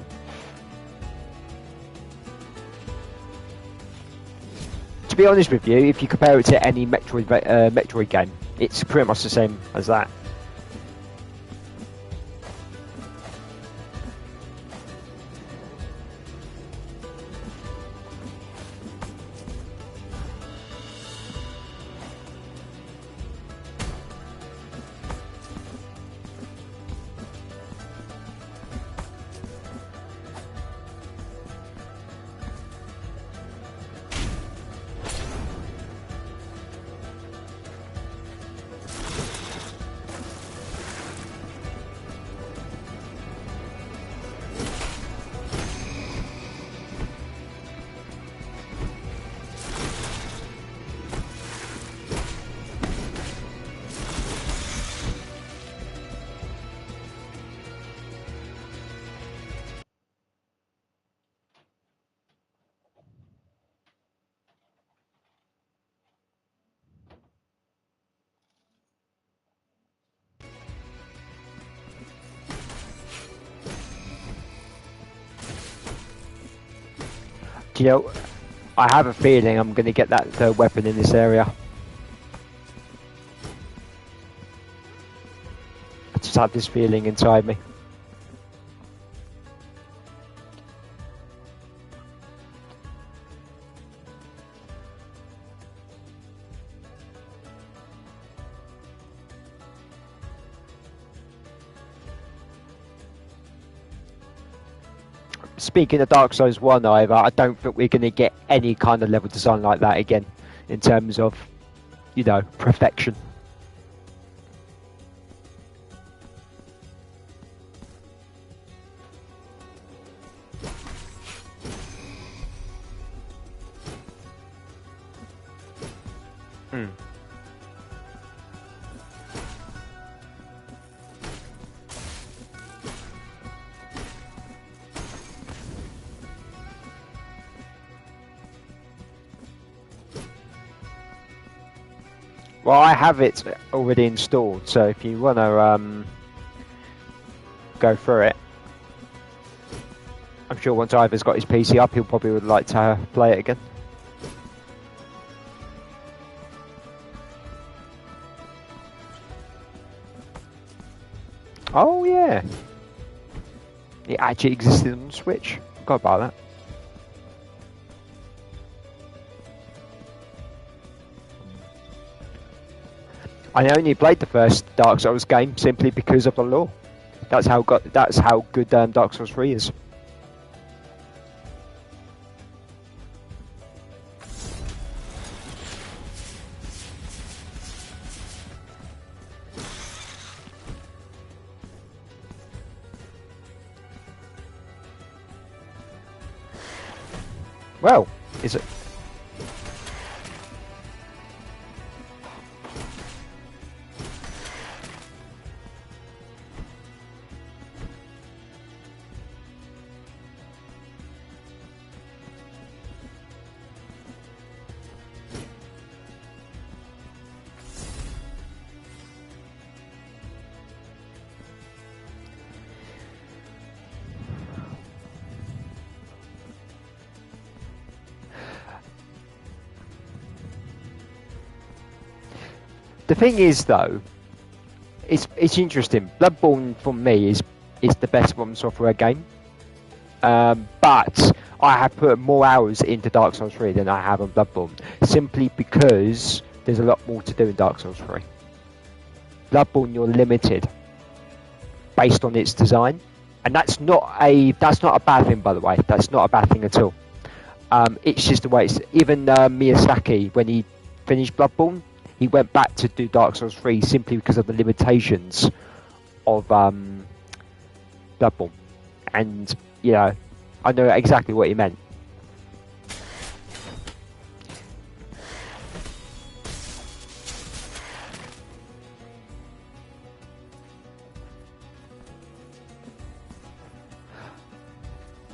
To be honest with you, if you compare it to any Metroid game, it's pretty much the same as that. Do you know, I have a feeling I'm going to get that third weapon in this area. I just have this feeling inside me. Speaking of Dark Souls 1, Ivor, I don't think we're going to get any kind of level design like that again, in terms of, you know, perfection. Hmm. Well, I have it already installed, so if you want to go through it, I'm sure once Ivor's got his PC up, he'll probably would like to play it again. Oh yeah, it actually existed on Switch. Forgot about that. I only played the first Dark Souls game simply because of the lore. That's how good Dark Souls 3 is. Well, is it? The thing is, though, it's interesting. Bloodborne for me is the best From Software game, but I have put more hours into Dark Souls 3 than I have on Bloodborne, simply because there's a lot more to do in Dark Souls 3. Bloodborne, you're limited based on its design, and that's not a bad thing, by the way. That's not a bad thing at all. It's just the way it's. Even Miyazaki, when he finished Bloodborne, he went back to do Dark Souls 3 simply because of the limitations of Bloodborne. And, you know, I know exactly what he meant.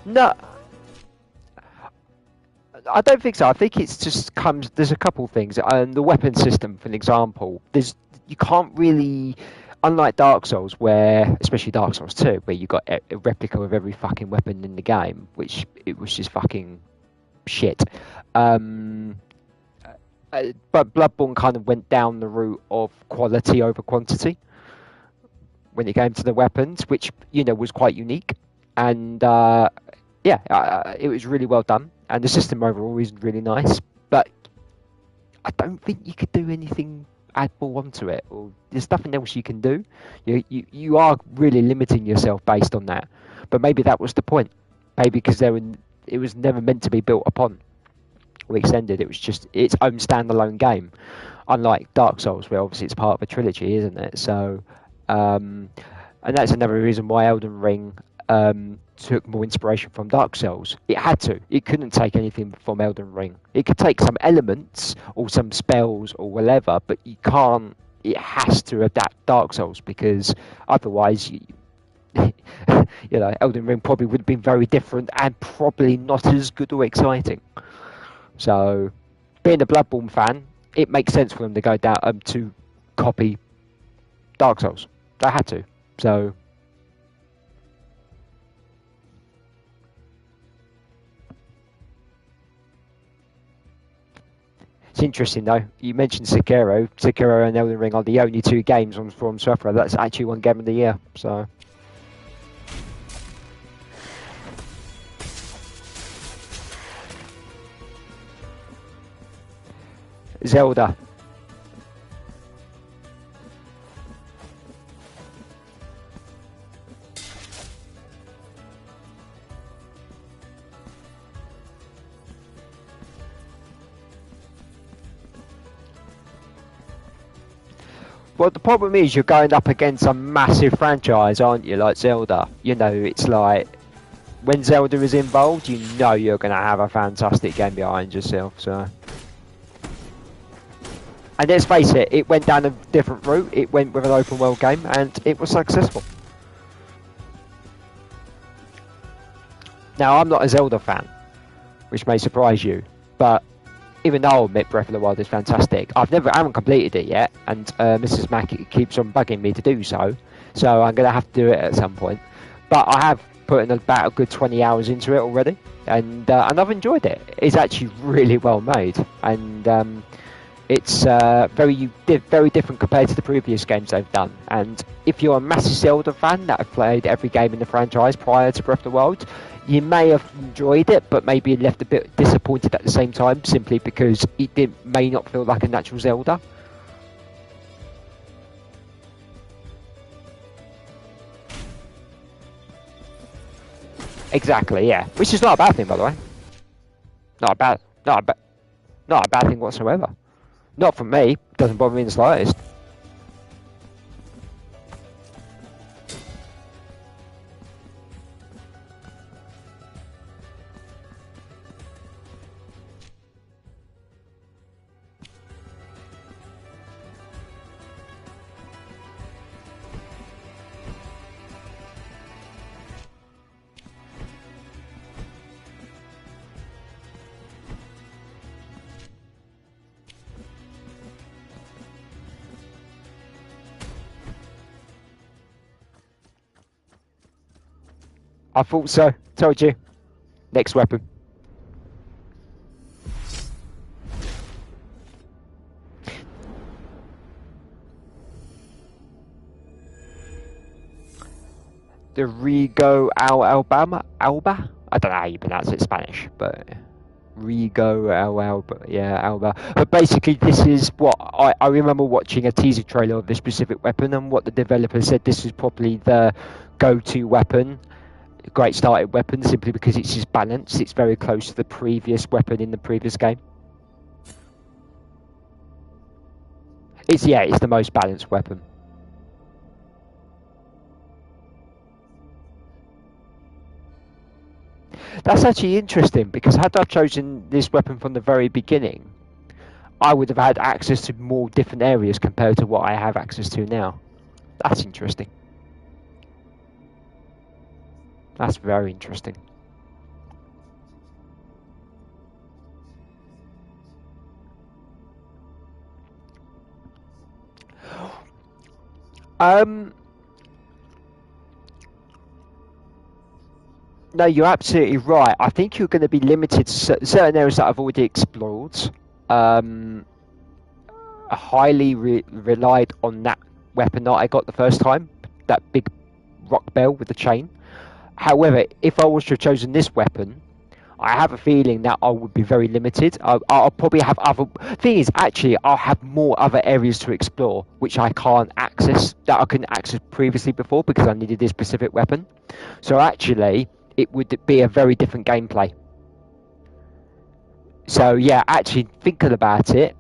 No, I don't think so. I think it's just comes. There's a couple things. The weapon system, for an example, you can't really, unlike Dark Souls, where especially Dark Souls 2, where you got a replica of every fucking weapon in the game, which it was just fucking shit. But Bloodborne kind of went down the route of quality over quantity when it came to the weapons, which was quite unique, and it was really well done. And the system overall is really nice, but I don't think you could do anything add more onto it, or there's nothing else you can do. You are really limiting yourself based on that, but maybe that was the point. Maybe because it was never meant to be built upon or extended. It was just its own standalone game, unlike Dark Souls, where obviously it's part of a trilogy, isn't it? So, and that's another reason why Elden Ring took more inspiration from Dark Souls. It had to. It couldn't take anything from Elden Ring. It could take some elements or some spells or whatever, but you can't. It has to adapt Dark Souls, because otherwise, Elden Ring probably would have been very different and probably not as good or exciting. So, being a Bloodborne fan, it makes sense for them to go down to copy Dark Souls. They had to. So. It's interesting though. You mentioned Sekiro. Sekiro and Elden Ring are the only two games on From Software that's actually won Game of the Year. So. Zelda. Well, the problem is you're going up against a massive franchise, aren't you? Like Zelda. It's like when Zelda is involved, you're going to have a fantastic game behind yourself. So, And let's face it, it went down a different route. It went with an open world game, and it was successful. Now, I'm not a Zelda fan, which may surprise you, but even though I'll admit Breath of the Wild is fantastic, I haven't completed it yet, and Mrs. Mack keeps on bugging me to do so, so I'm going to have to do it at some point. But I have put in about a good 20 hours into it already, and I've enjoyed it. It's actually really well made, and it's very different compared to the previous games they've done. And if you're a massive Zelda fan that have played every game in the franchise prior to Breath of the Wild, you may have enjoyed it, but maybe left a bit disappointed at the same time, simply because it may not feel like a natural Zelda. Exactly, yeah. Which is not a bad thing, by the way. Not a bad thing whatsoever. Not from me. Doesn't bother me in the slightest. I thought so. Told you. Next weapon. The Rigo Alba? I don't know how you pronounce it in Spanish, but Rigo Alba, yeah, Alba. But basically, this is what I remember watching a teaser trailer of this specific weapon, and what the developer said this is probably the go-to weapon, great starting weapon, simply because it's just balanced. It's very close to the previous weapon in the previous game. It's the most balanced weapon. That's actually interesting, because had I chosen this weapon from the very beginning, I would have had access to more different areas compared to what I have access to now. That's interesting. That's very interesting. No, you're absolutely right. I think you're going to be limited to certain areas that I've already explored. I highly relied on that weapon that I got the first time, that big rock bell with the chain. However, if I was to have chosen this weapon, I have a feeling that I would be very limited. I'll probably have other... Thing is, actually, I'll have more other areas to explore, which I can't access, that I couldn't access previously before, because I needed this specific weapon. So actually, it would be a very different gameplay. So yeah, actually thinking about it,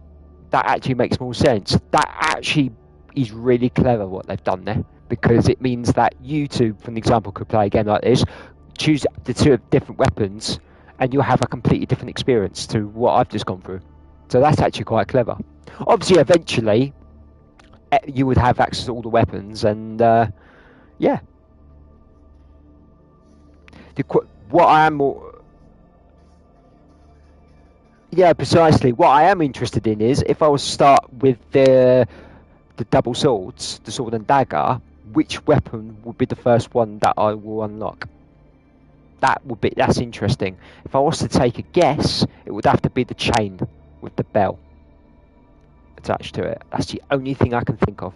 that actually makes more sense. That actually is really clever what they've done there, because it means that you two, for an example, could play a game like this, choose the two different weapons, and you'll have a completely different experience to what I've just gone through. So that's actually quite clever. Obviously, eventually, you would have access to all the weapons, and yeah. What I am more... Yeah, precisely. What I am interested in is, if I was to start with the double swords, the sword and dagger, which weapon would be the first one that I will unlock? That's interesting. If I was to take a guess, it would have to be the chain with the bell attached to it. That's the only thing I can think of.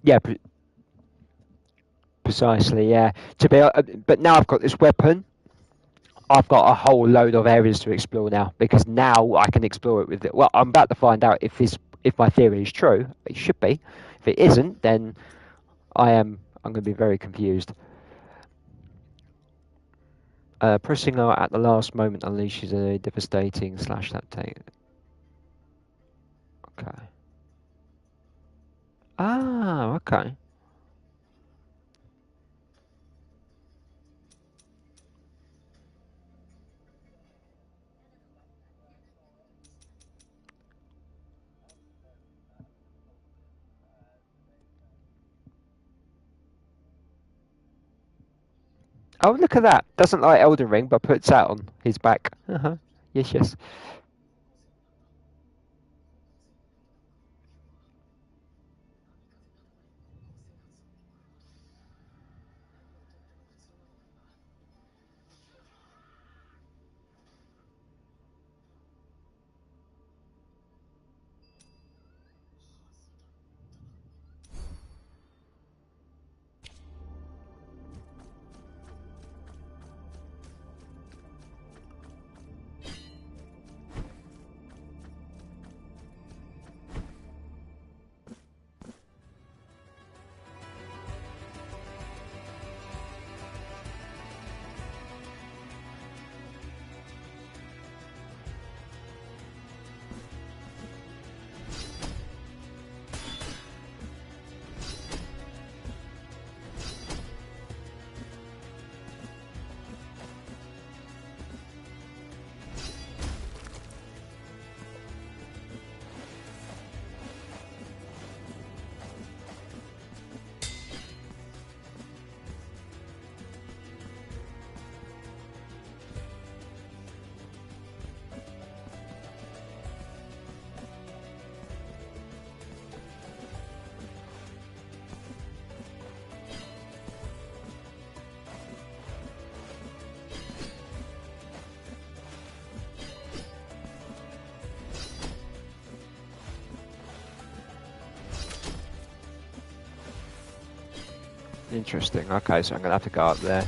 Yeah, precisely. Yeah. But now I've got this weapon. I've got a whole load of areas to explore now, because now I can explore it with it. Well, I'm about to find out if my theory is true. It should be. If it isn't, then I'm going to be very confused. Pressing R at the last moment unleashes a devastating slash that take. Okay. Ah, okay. Oh, look at that. Doesn't like Elden Ring, but puts that on his back. Uh-huh. Yes, yes. Interesting. Okay, so I'm going to have to go up there.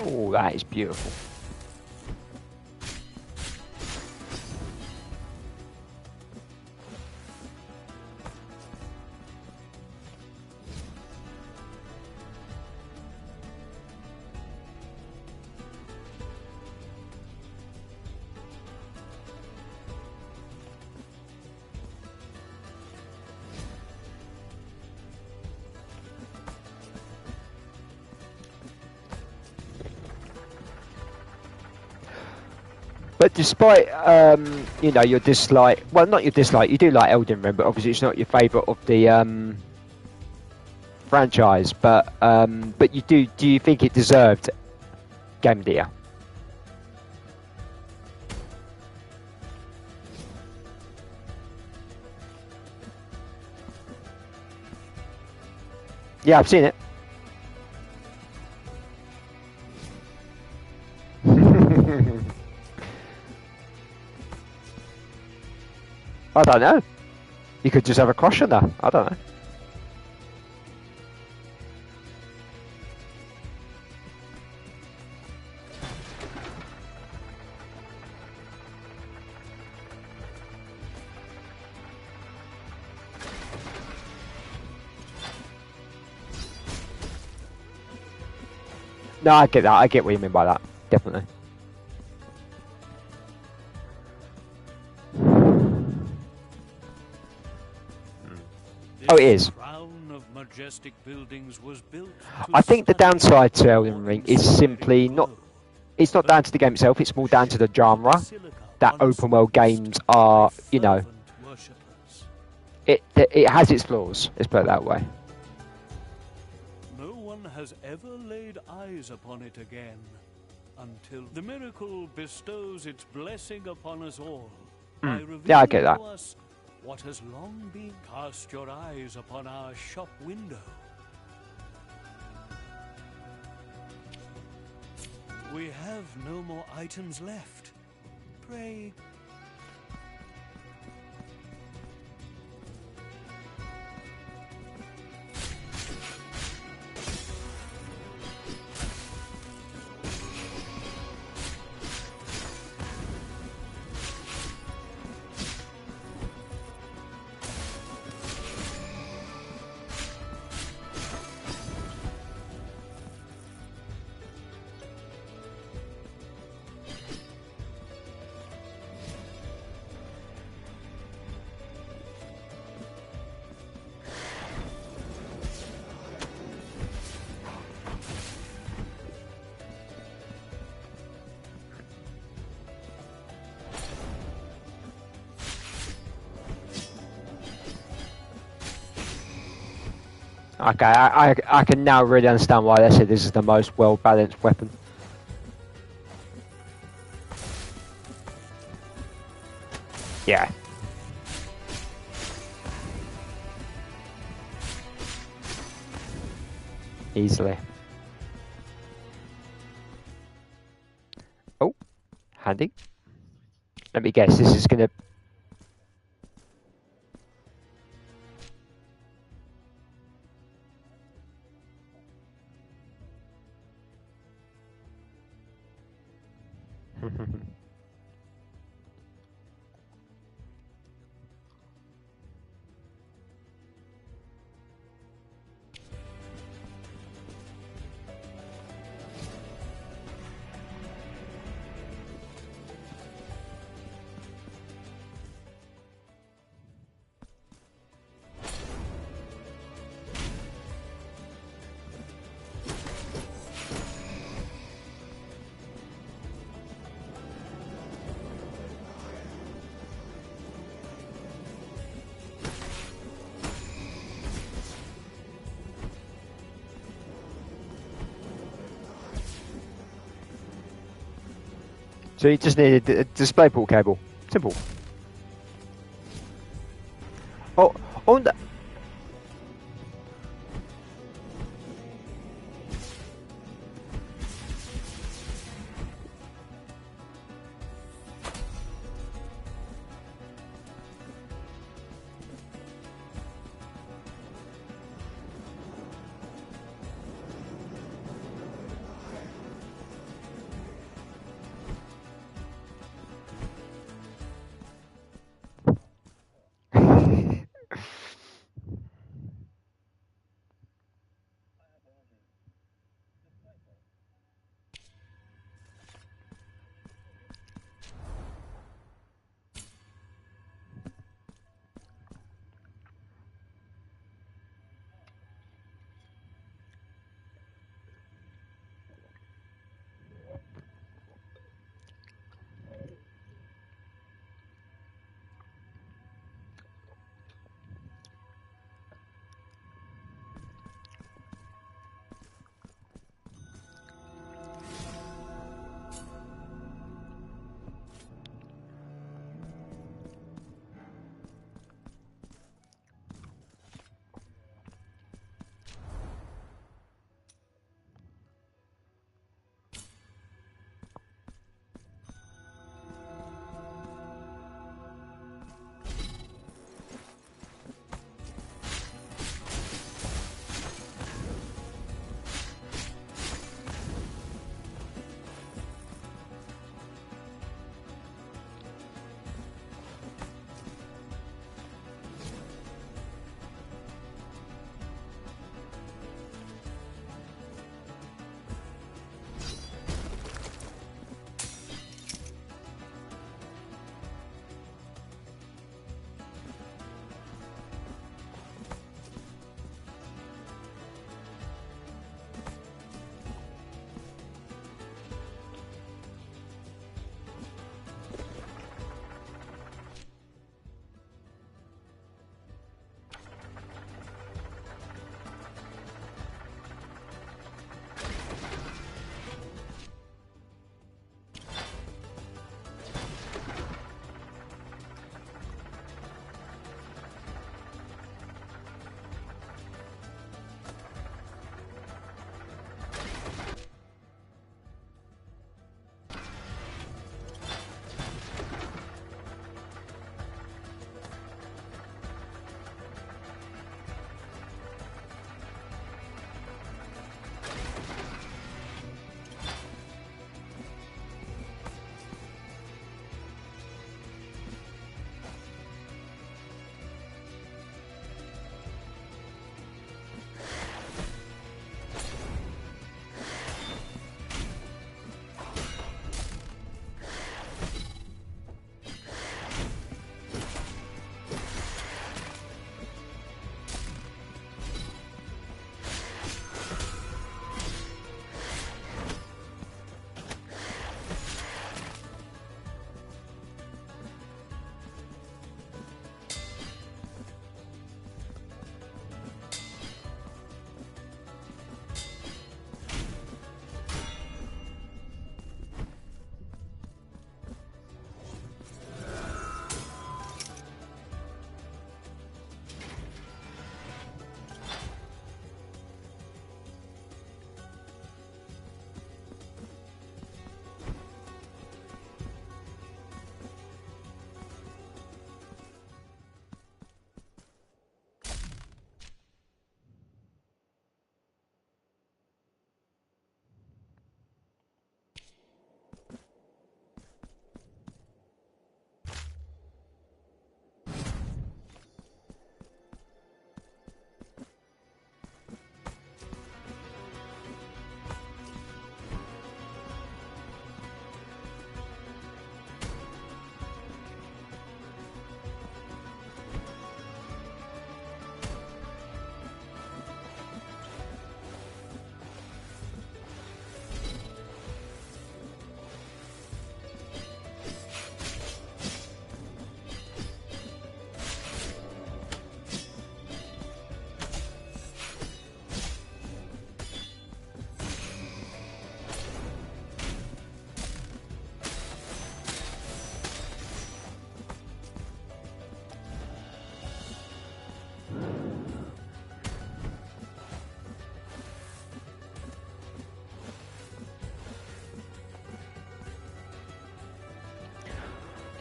Oh, that is beautiful. But despite, you know, your dislike, well, not your dislike, you do like Elden Ring, but obviously it's not your favourite of the franchise. But do you think it deserved Game of the Year? Yeah, I've seen it. I don't know. You could just have a crush on her. I don't know. No, I get that. I get what you mean by that. Definitely. Oh, it is. I think the downside to Elden Ring is simply not. It's not down to the game itself. It's more down to the genre. that open world games are, you know, it has its flaws. Let's put it that way. No one has ever laid eyes upon it again until the miracle bestows its blessing upon us all. By revealing Yeah, I get that. to us what has long been. Cast your eyes upon our shop window. We have no more items left. Pray. Okay, I can now really understand why they said this is the most well balanced weapon. Yeah. Easily. Oh, handy. Let me guess, this is gonna... So you just need a DisplayPort cable. Simple. Oh, on the...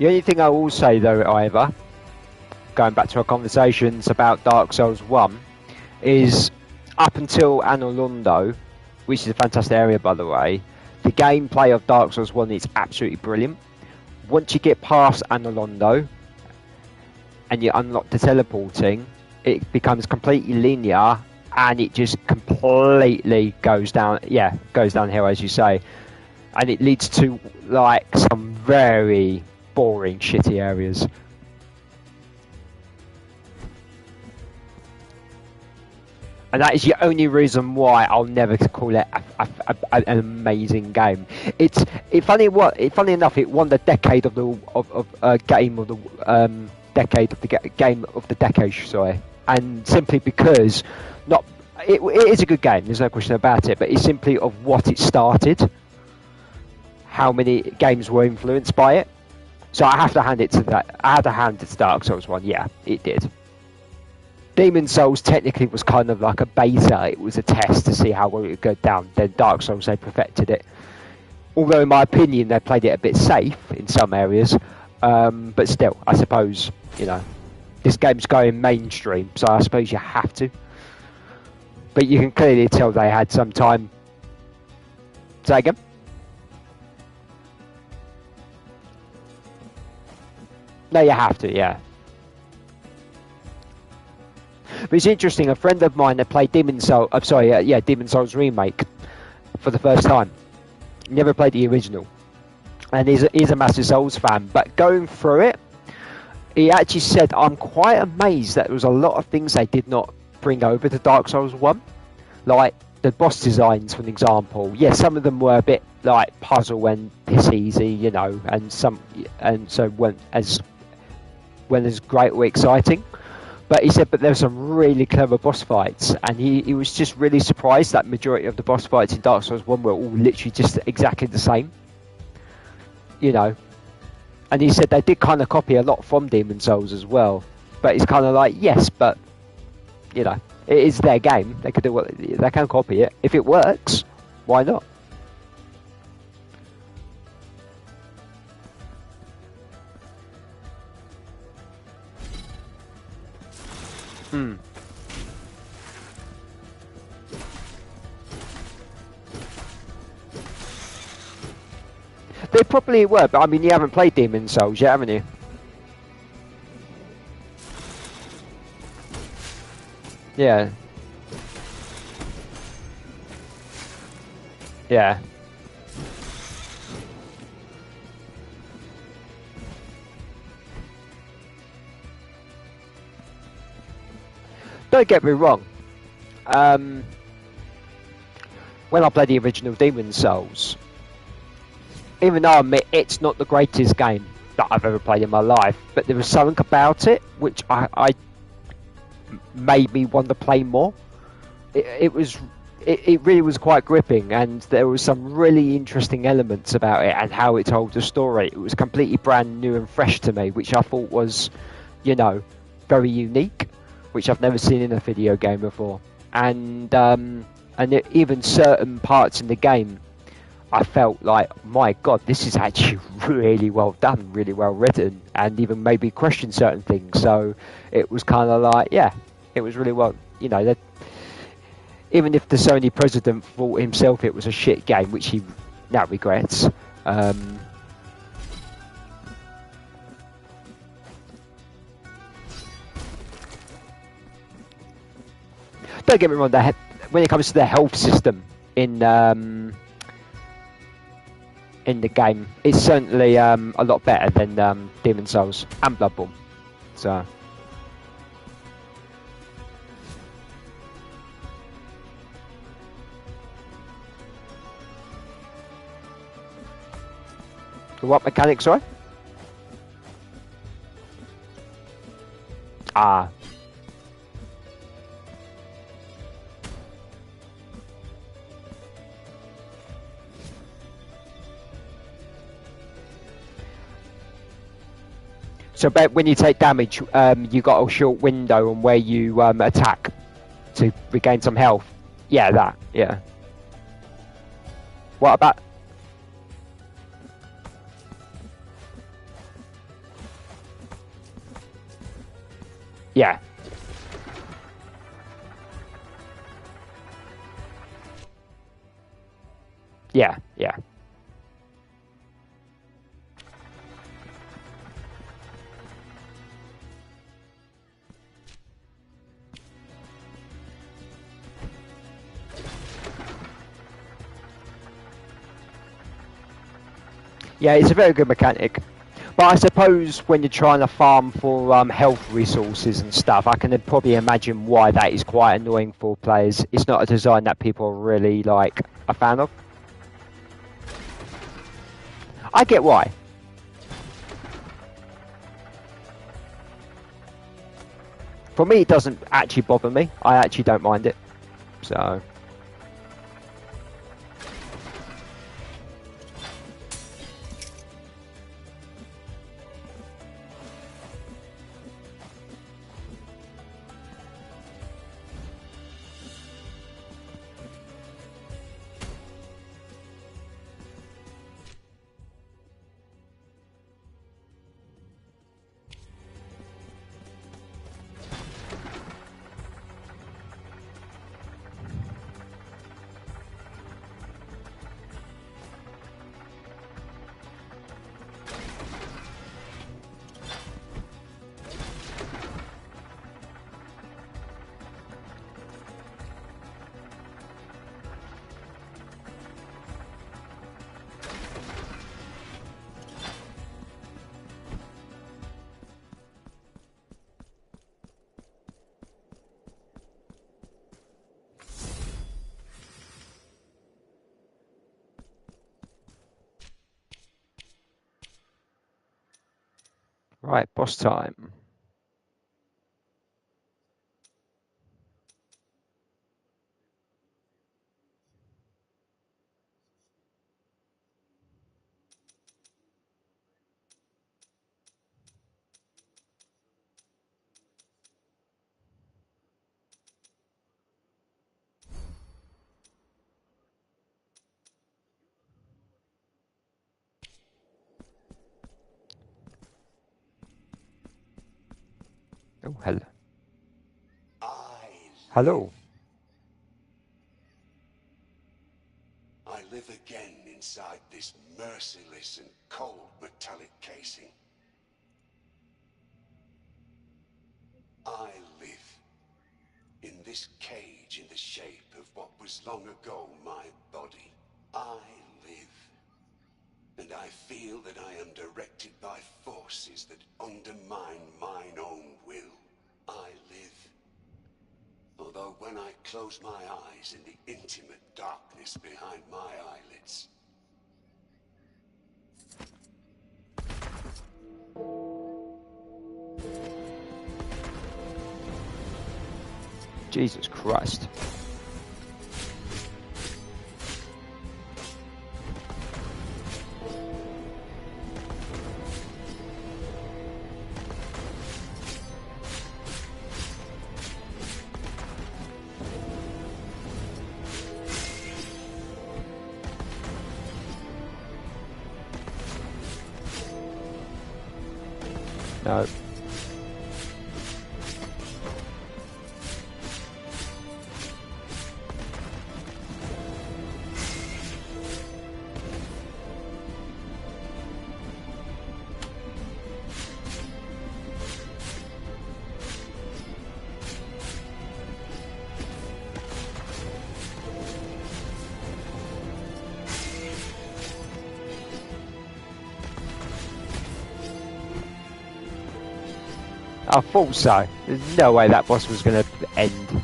The only thing I will say though, Ivor, going back to our conversations about Dark Souls 1, is up until Anor, which is a fantastic area by the way, the gameplay of Dark Souls 1 is absolutely brilliant. Once you get past Anor and you unlock the teleporting, it becomes completely linear and it just completely goes downhill, as you say, and it leads to like some very boring, shitty areas. And that is the only reason why I'll never call it an amazing game. Funny enough, it won the decade of the game of the decade of the game of the decade. Sorry, and simply because it is a good game. There's no question about it. But it's simply of what it started. How many games were influenced by it? So I have to hand it to that. I had to hand it to Dark Souls 1. Yeah, it did. Demon Souls technically was kind of like a beta. It was a test to see how well it would go down. Then Dark Souls, they perfected it. Although in my opinion they played it a bit safe in some areas, but still, I suppose, you know, this game's going mainstream, so I suppose you have to. But you can clearly tell they had some time. Say again? No, you have to, yeah. But it's interesting, a friend of mine that played Demon Souls Remake for the first time. Never played the original. And he's a massive Souls fan. But going through it, he actually said, I'm quite amazed that there was a lot of things they did not bring over to Dark Souls 1. Like the boss designs, for an example. Yeah, some of them were a bit like puzzle and piss easy, you know, and so weren't as great or exciting. But he said, but there were some really clever boss fights, and he was just really surprised that majority of the boss fights in Dark Souls 1 were all literally just exactly the same. You know. And he said they did kind of copy a lot from Demon Souls as well. But it's kind of like, yes, but, you know, it is their game. They could do what they can copy it. If it works, why not? They probably were, but I mean, you haven't played Demon Souls yet, haven't you? Yeah. Yeah. Don't get me wrong. When I played the original Demon Souls, even though I admit it's not the greatest game that I've ever played in my life, but there was something about it which I made me want to play more. It really was quite gripping, and there was some really interesting elements about it and how it told the story. It was completely brand new and fresh to me, which I thought was, you know, very unique, which I've never seen in a video game before. And even certain parts in the game, I felt like, my God, this is actually really well done, really well written, and even maybe question certain things. So it was kind of like, yeah, it was really well, you know, that even if the Sony president thought himself it was a shit game, which he now regrets, don't get me wrong, when it comes to the health system in the game, it's certainly a lot better than Demon Souls and Bloodborne. So what mechanics, sorry? Ah. So when you take damage, you got a short window on where you attack to regain some health. Yeah, that. Yeah. What about? Yeah. Yeah, yeah. Yeah, it's a very good mechanic. But I suppose when you're trying to farm for health resources and stuff, I can probably imagine why that is quite annoying for players. It's not a design that people are really like a fan of. I get why. For me, it doesn't actually bother me. I actually don't mind it. So. Right, boss time. Oh, hello. Hello. I live again inside this merciless and cold metallic casing. I live in this cage in the shape of what was long ago my body. I live, and I feel that I am directed by forces that undermine mine own will. I live. Although when I close my eyes in the intimate darkness behind my eyelids, Jesus Christ. No. I thought so. There's no way that boss was going to end.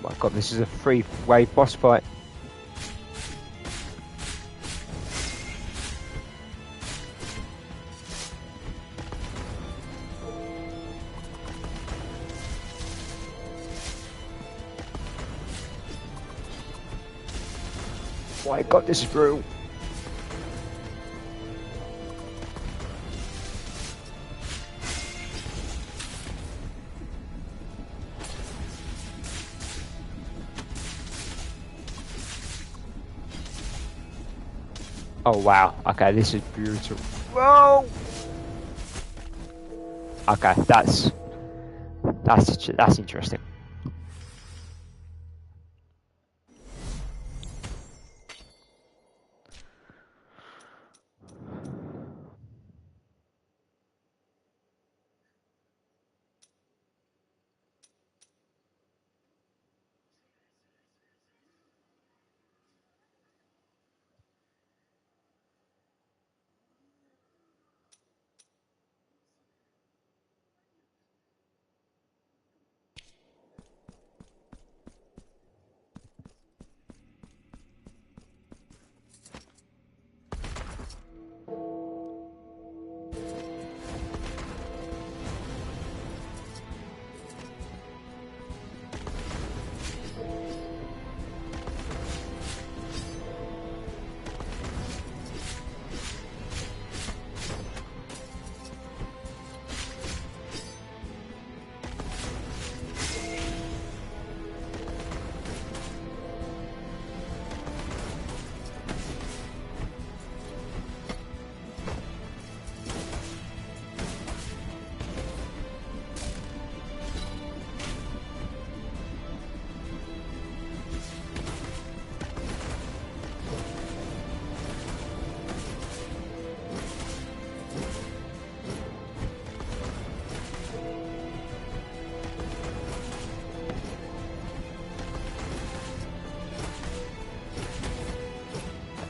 my god, this is a 3-wave boss fight. Oh my god, this is brutal. Oh wow, okay, this is brutal. Whoa! Okay, that's interesting.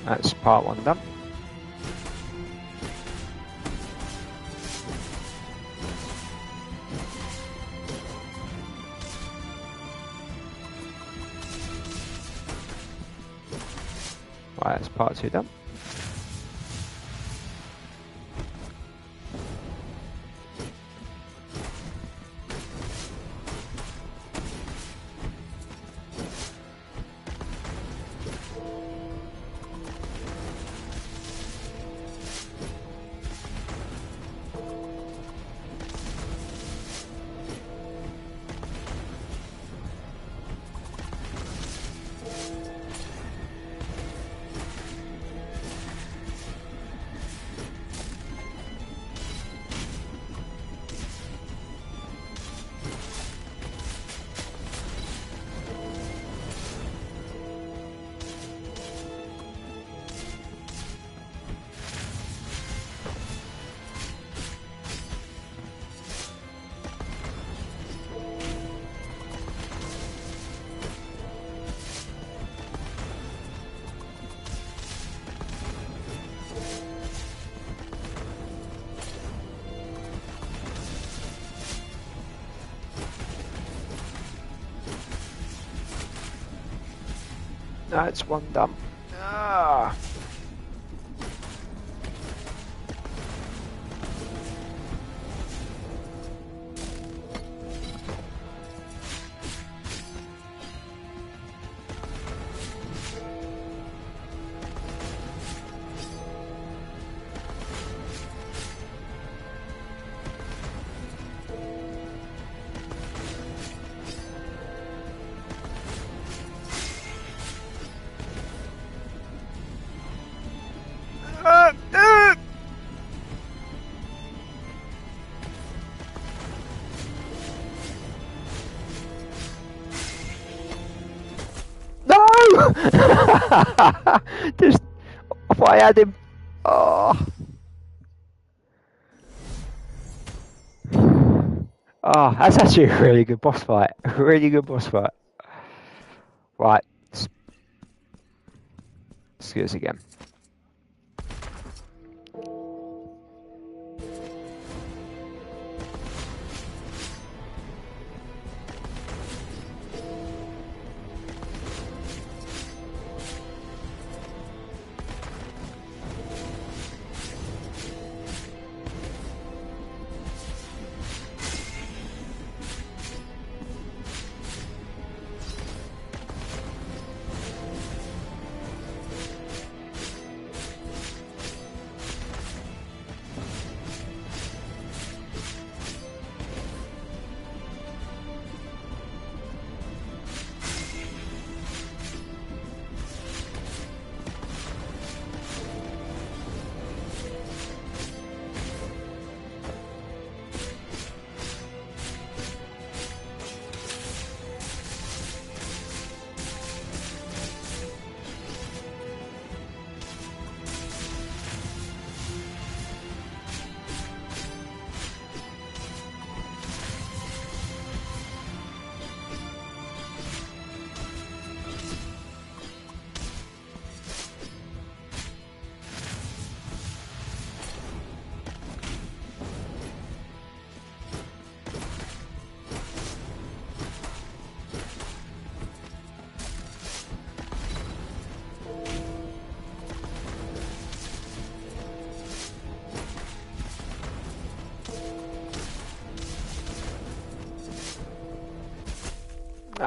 That's part 1 done. Right, that's part 2 done. That's 1 done. Ah. No! Just, I thought I had him. Oh. Oh, that's actually a really good boss fight. A really good boss fight. Right. Let's do this again.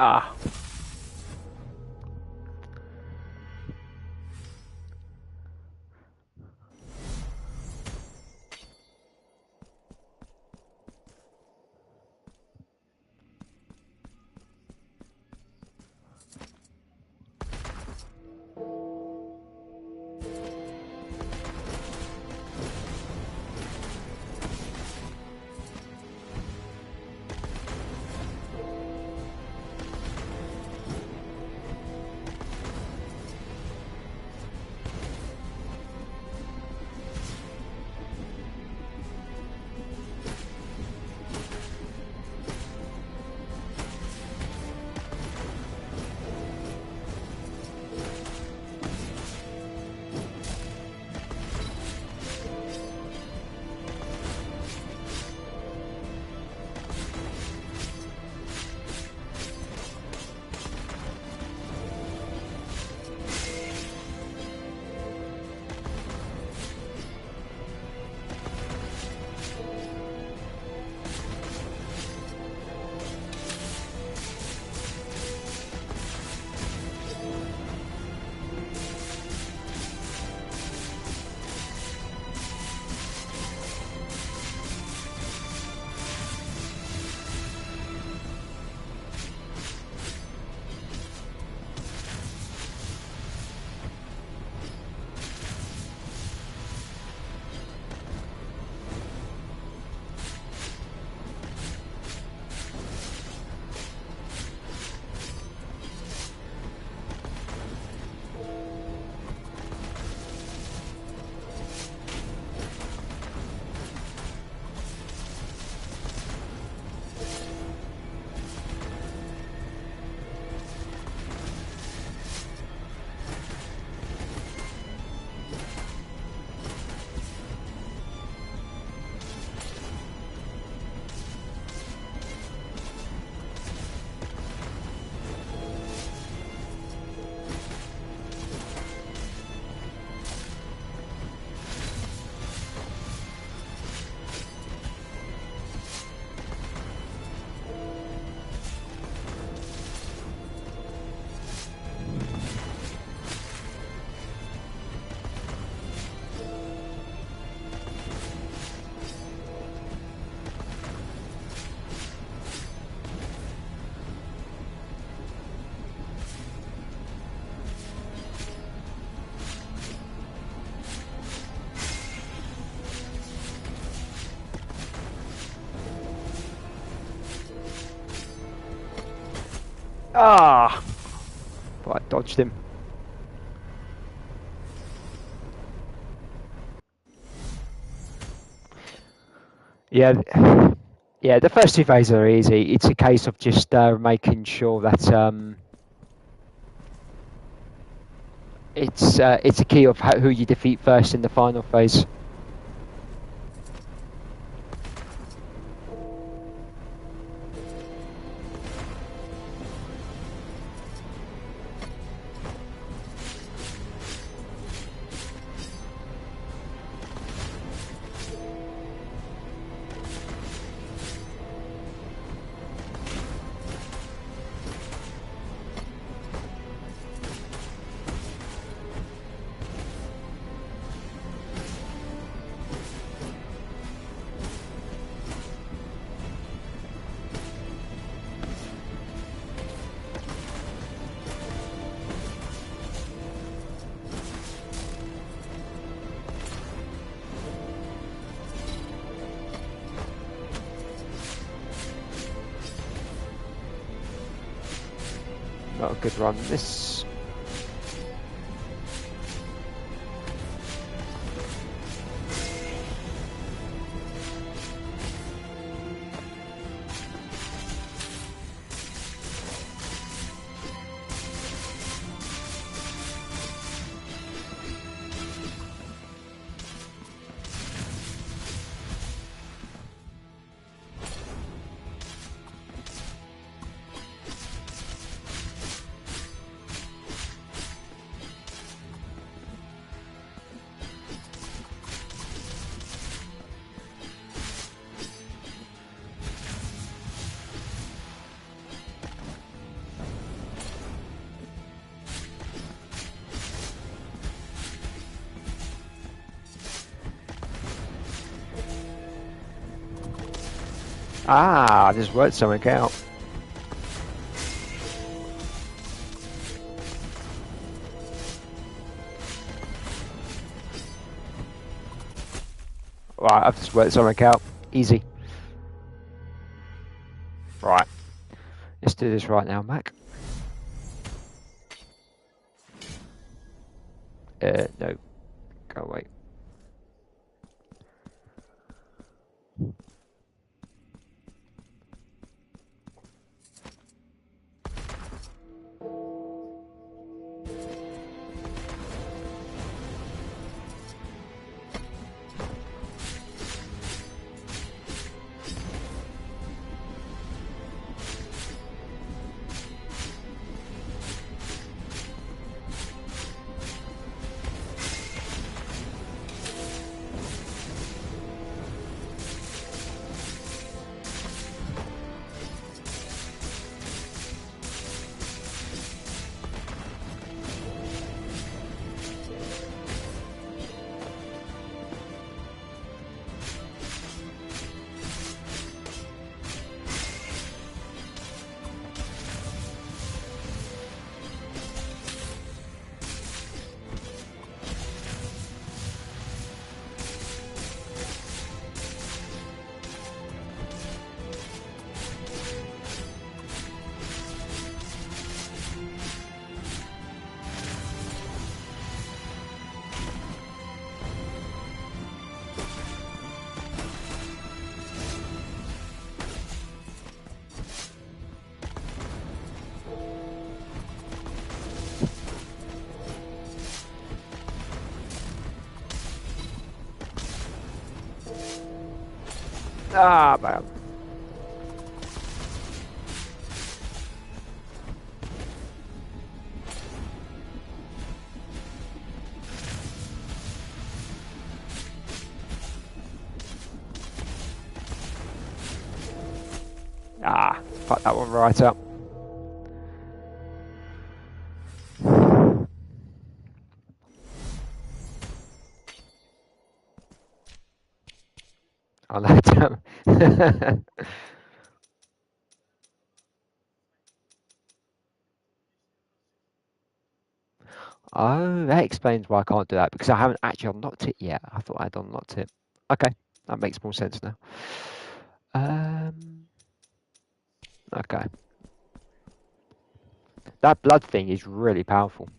Ah. Ah! But I dodged him. Yeah, yeah. The first two phases are easy. It's a case of just making sure that it's a key of who you defeat first in the final phase. Not a good run. This. Ah, I just worked something out. Right, I've just worked something out. Easy. Right. Let's do this right now, Mac. No. Go away. Ah, man. Ah, fuck that one right up. I'll let him. Oh, that explains why I can't do that, because I haven't actually unlocked it yet. I thought I'd unlocked it. Okay, that makes more sense now. Okay. That blood thing is really powerful.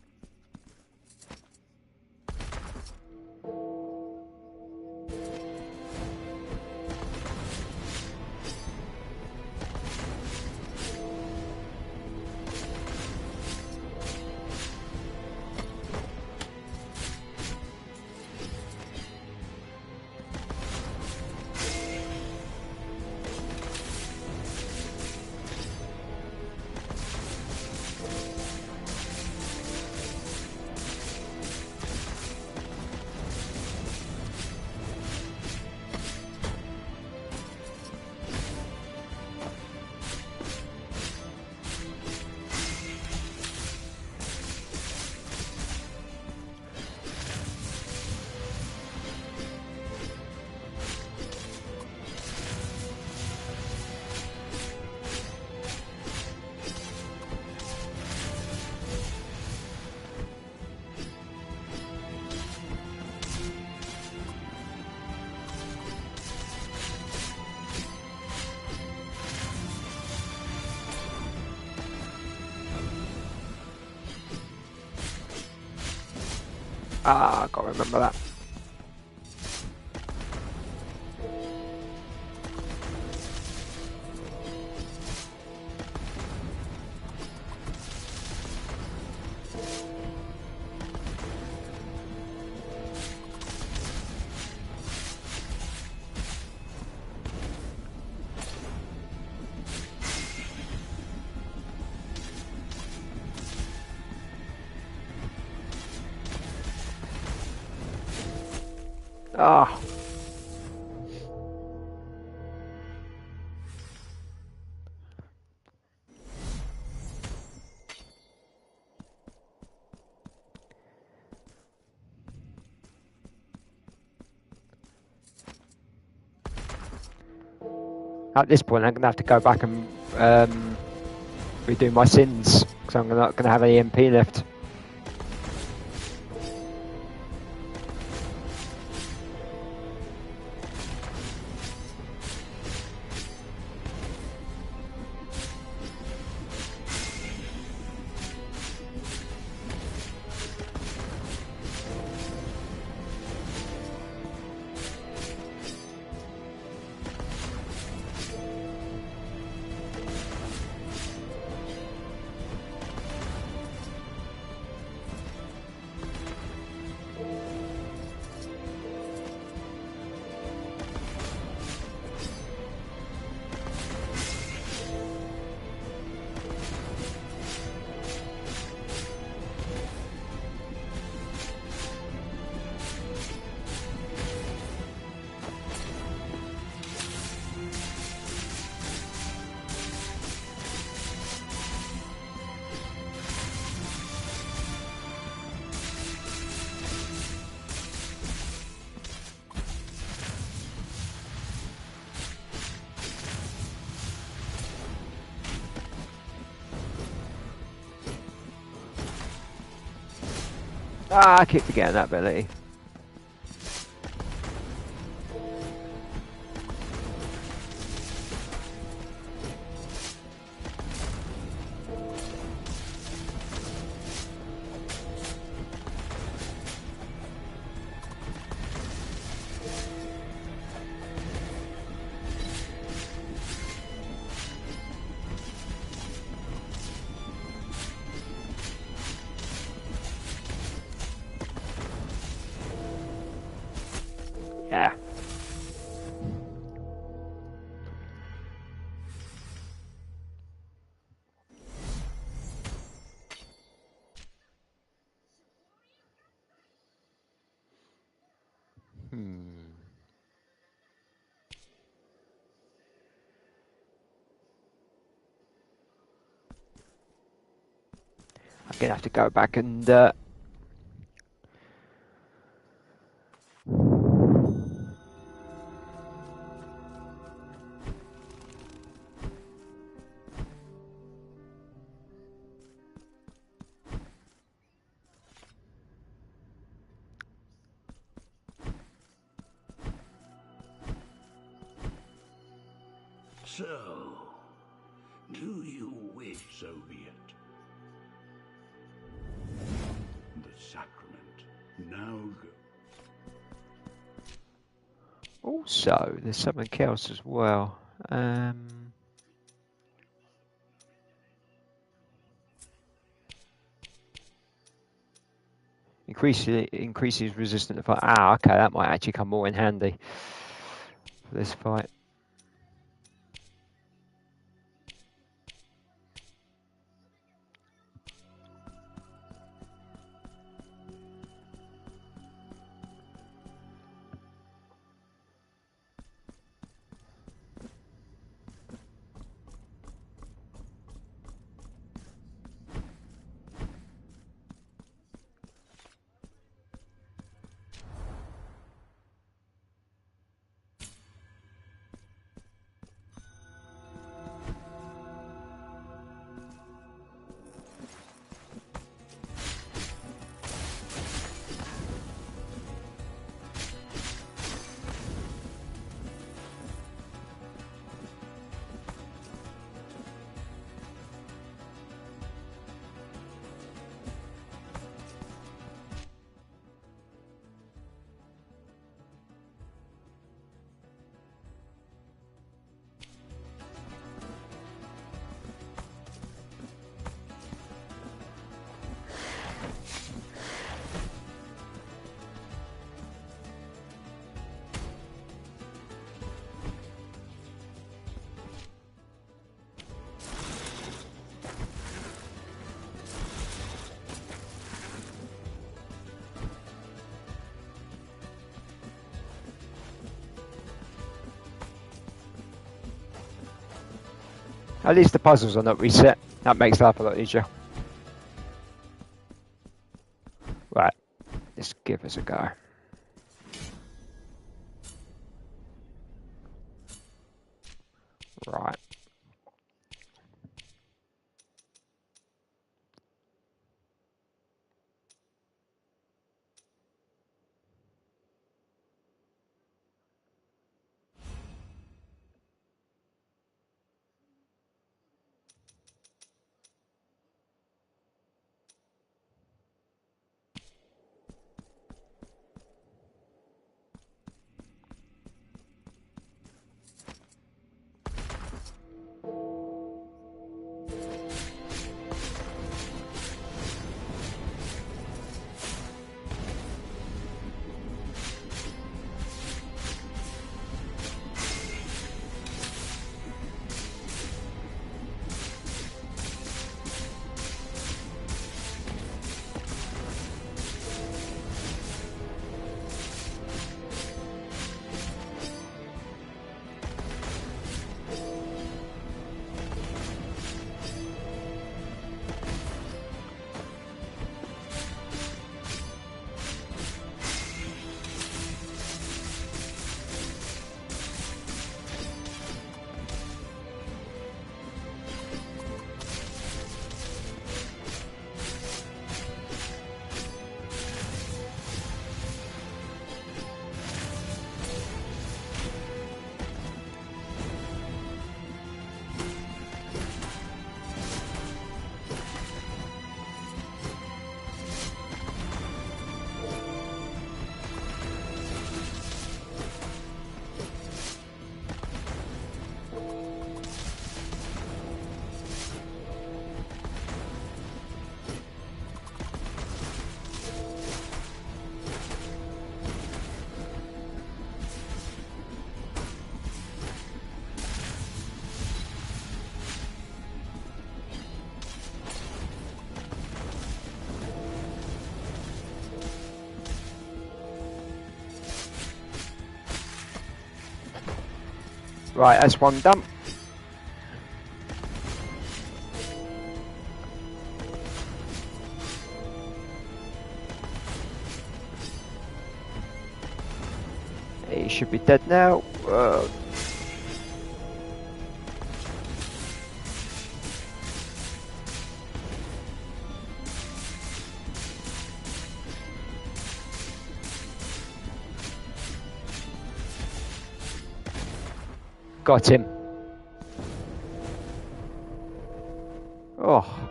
Ah, I can't remember that. Ah. At this point, I'm going to have to go back and redo my sins because I'm not going to have any MP left. I keep forgetting that ability. Yeah. I'm gonna have to go back and So, do you wish so be it? The sacrament now go. also there's something else as well. Increases resistance to fire. Okay, that might actually come more in handy for this fight. At least the puzzles are not reset. That makes life a lot easier. Right, let's give us a go. Right, that's one done. He should be dead now. Got him. Oh.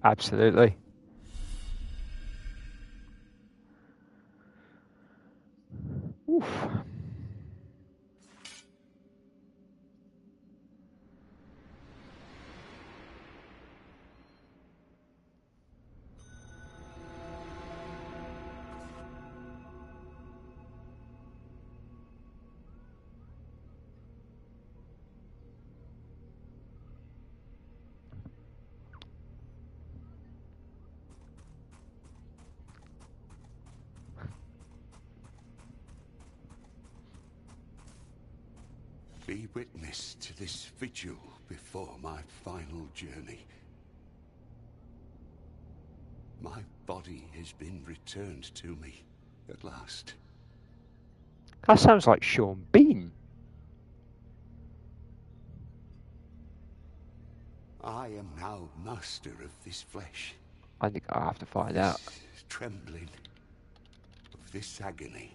Absolutely. Oof. Be witness to this vigil before my final journey. My body has been returned to me at last. That sounds like Sean Bean. I am now master of this flesh. I think I'll have to find this out. trembling, of this agony.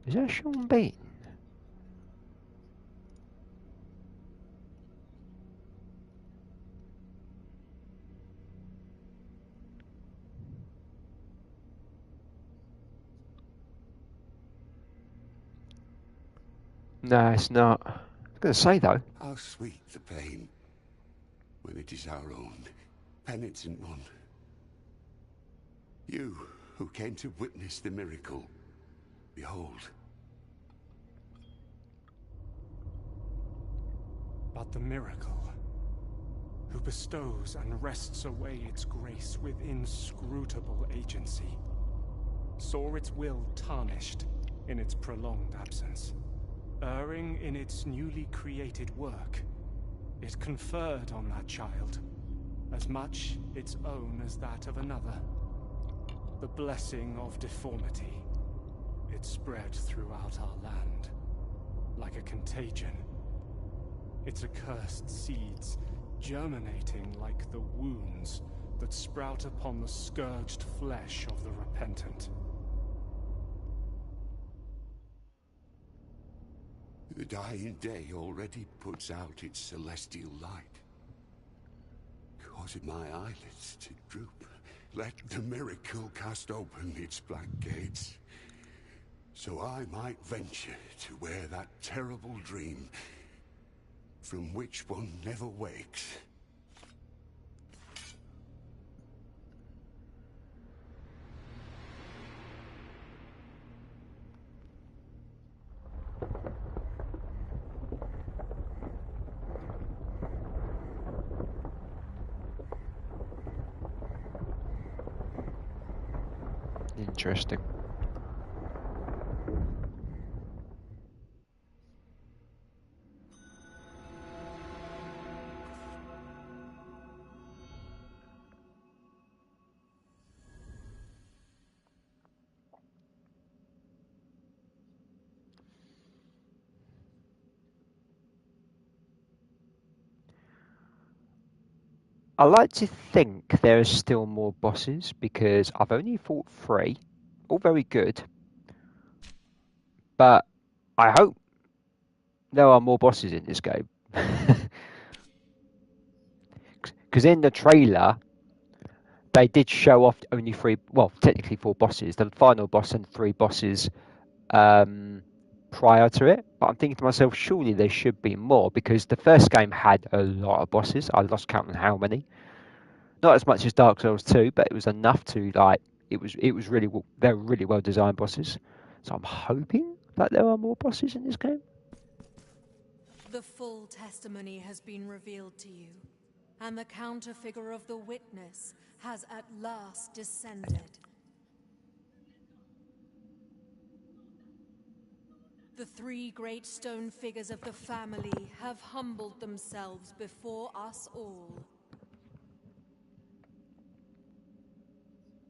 Is that Sean Bean? No, it's not. I was going to say though. How sweet the pain when it is our own, penitent one. You who came to witness the miracle, behold. But the miracle, who bestows and wrests away its grace with inscrutable agency, saw its will tarnished in its prolonged absence. Erring in its newly created work, it conferred on that child as much its own as that of another. The blessing of deformity. It spread throughout our land, like a contagion. Its accursed seeds germinating like the wounds that sprout upon the scourged flesh of the repentant. The dying day already puts out its celestial light, causing my eyelids to droop. Let the miracle cast open its black gates, so I might venture to where that terrible dream, from which one never wakes. Interesting. I like to think there are still more bosses because I've only fought 3, all very good, but I hope there are more bosses in this game. Because in the trailer, they did show off only 3, well, technically 4 bosses, the final boss and 3 bosses prior to it. But I'm thinking to myself, surely there should be more because the first game had a lot of bosses. I lost count on how many. Not as much as Dark Souls 2, but it was enough to like. It was really they're really well designed bosses. So I'm hoping that there are more bosses in this game. The full testimony has been revealed to you. And the counterfigure of the witness has at last descended. The three great stone figures of the family have humbled themselves before us all.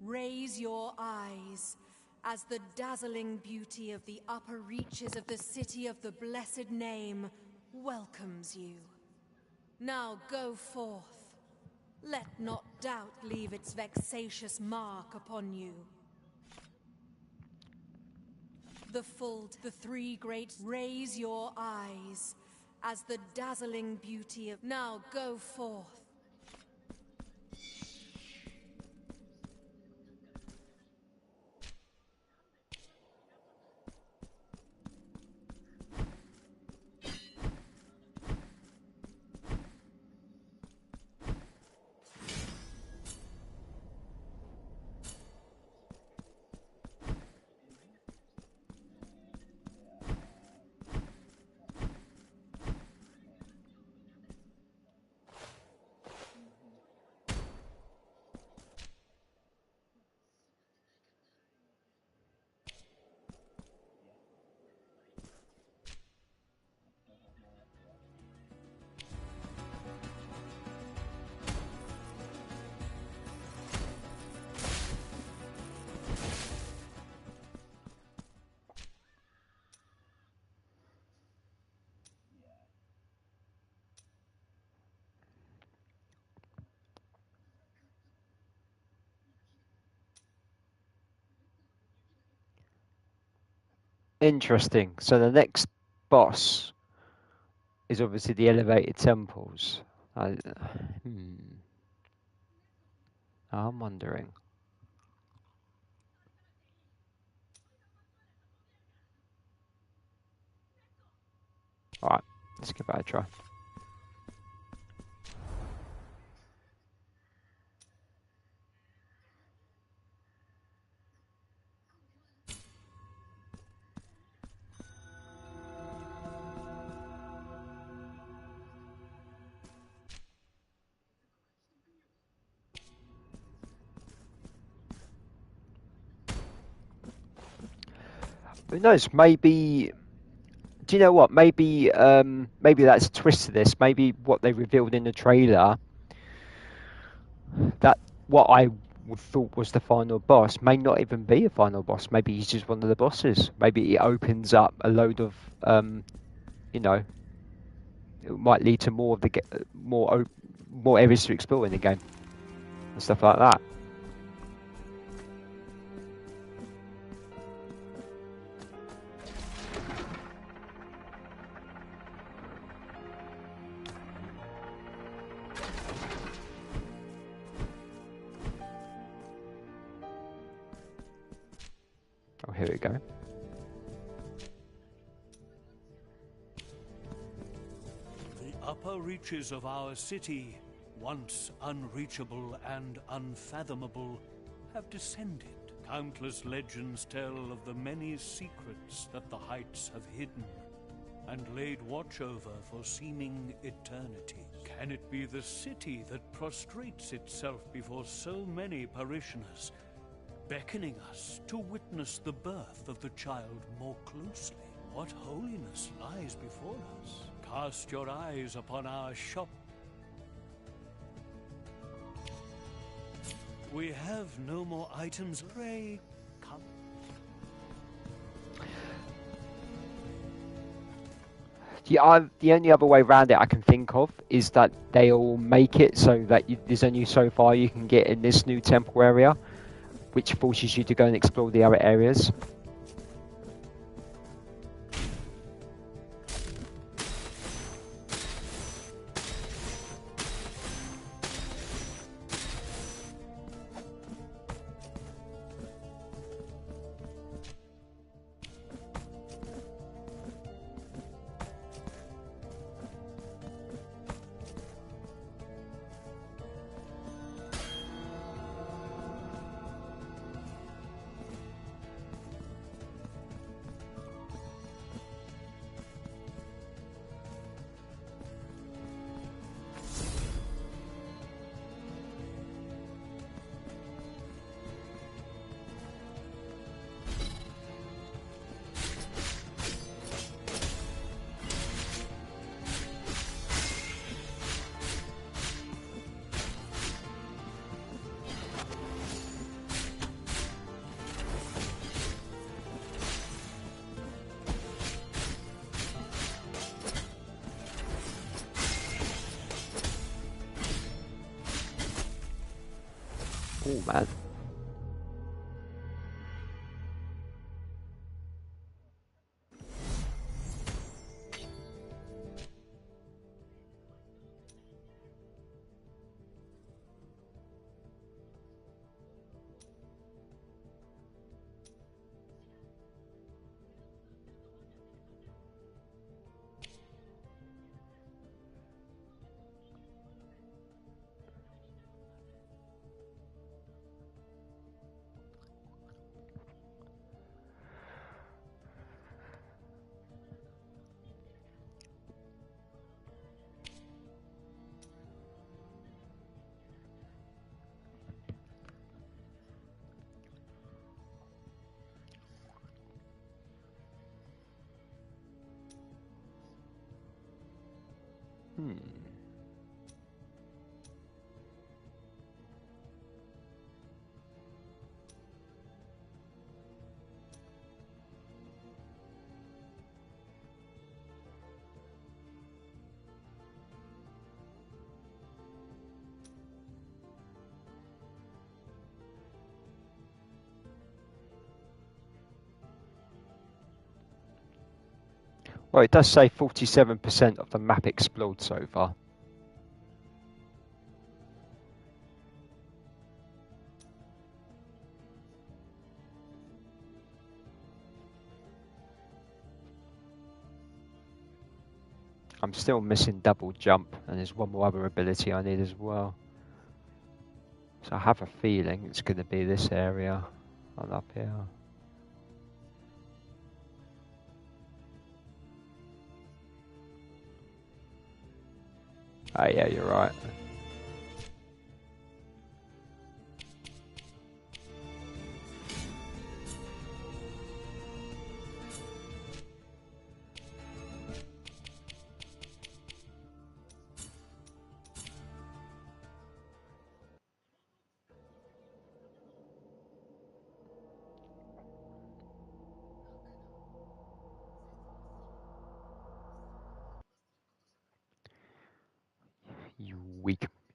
Raise your eyes as the dazzling beauty of the upper reaches of the city of the blessed name welcomes you. Now go forth. Let not doubt leave its vexatious mark upon you. The three great raise your eyes as the dazzling beauty of now go forth. Interesting. So the next boss is obviously the elevated temples. I'm wondering. Alright, let's give that a try. Who knows? Maybe. Do you know what? Maybe that's a twist to this. Maybe what they revealed in the trailer, that what I thought was the final boss, may not even be a final boss. Maybe he's just one of the bosses. Maybe it opens up a load of, you know, it might lead to more of the more areas to explore in the game and stuff like that. Oh, here we go. The upper reaches of our city, once unreachable and unfathomable, have descended. Countless legends tell of the many secrets that the heights have hidden and laid watch over for seeming eternity. Can it be the city that prostrates itself before so many parishioners, beckoning us to witness the birth of the child more closely? What holiness lies before us? Cast your eyes upon our shop. We have no more items. Pray, come. The only other way around it I can think of is that they'll make it so that there's only so far you can get in this new temple area, which forces you to go and explore the other areas. Oh man. Well, it does say 47% of the map explored so far. I'm still missing double jump, and there's one more other ability I need as well. So I have a feeling it's going to be this area and up here. Oh yeah, you're right.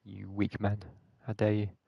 You weak man. How dare you?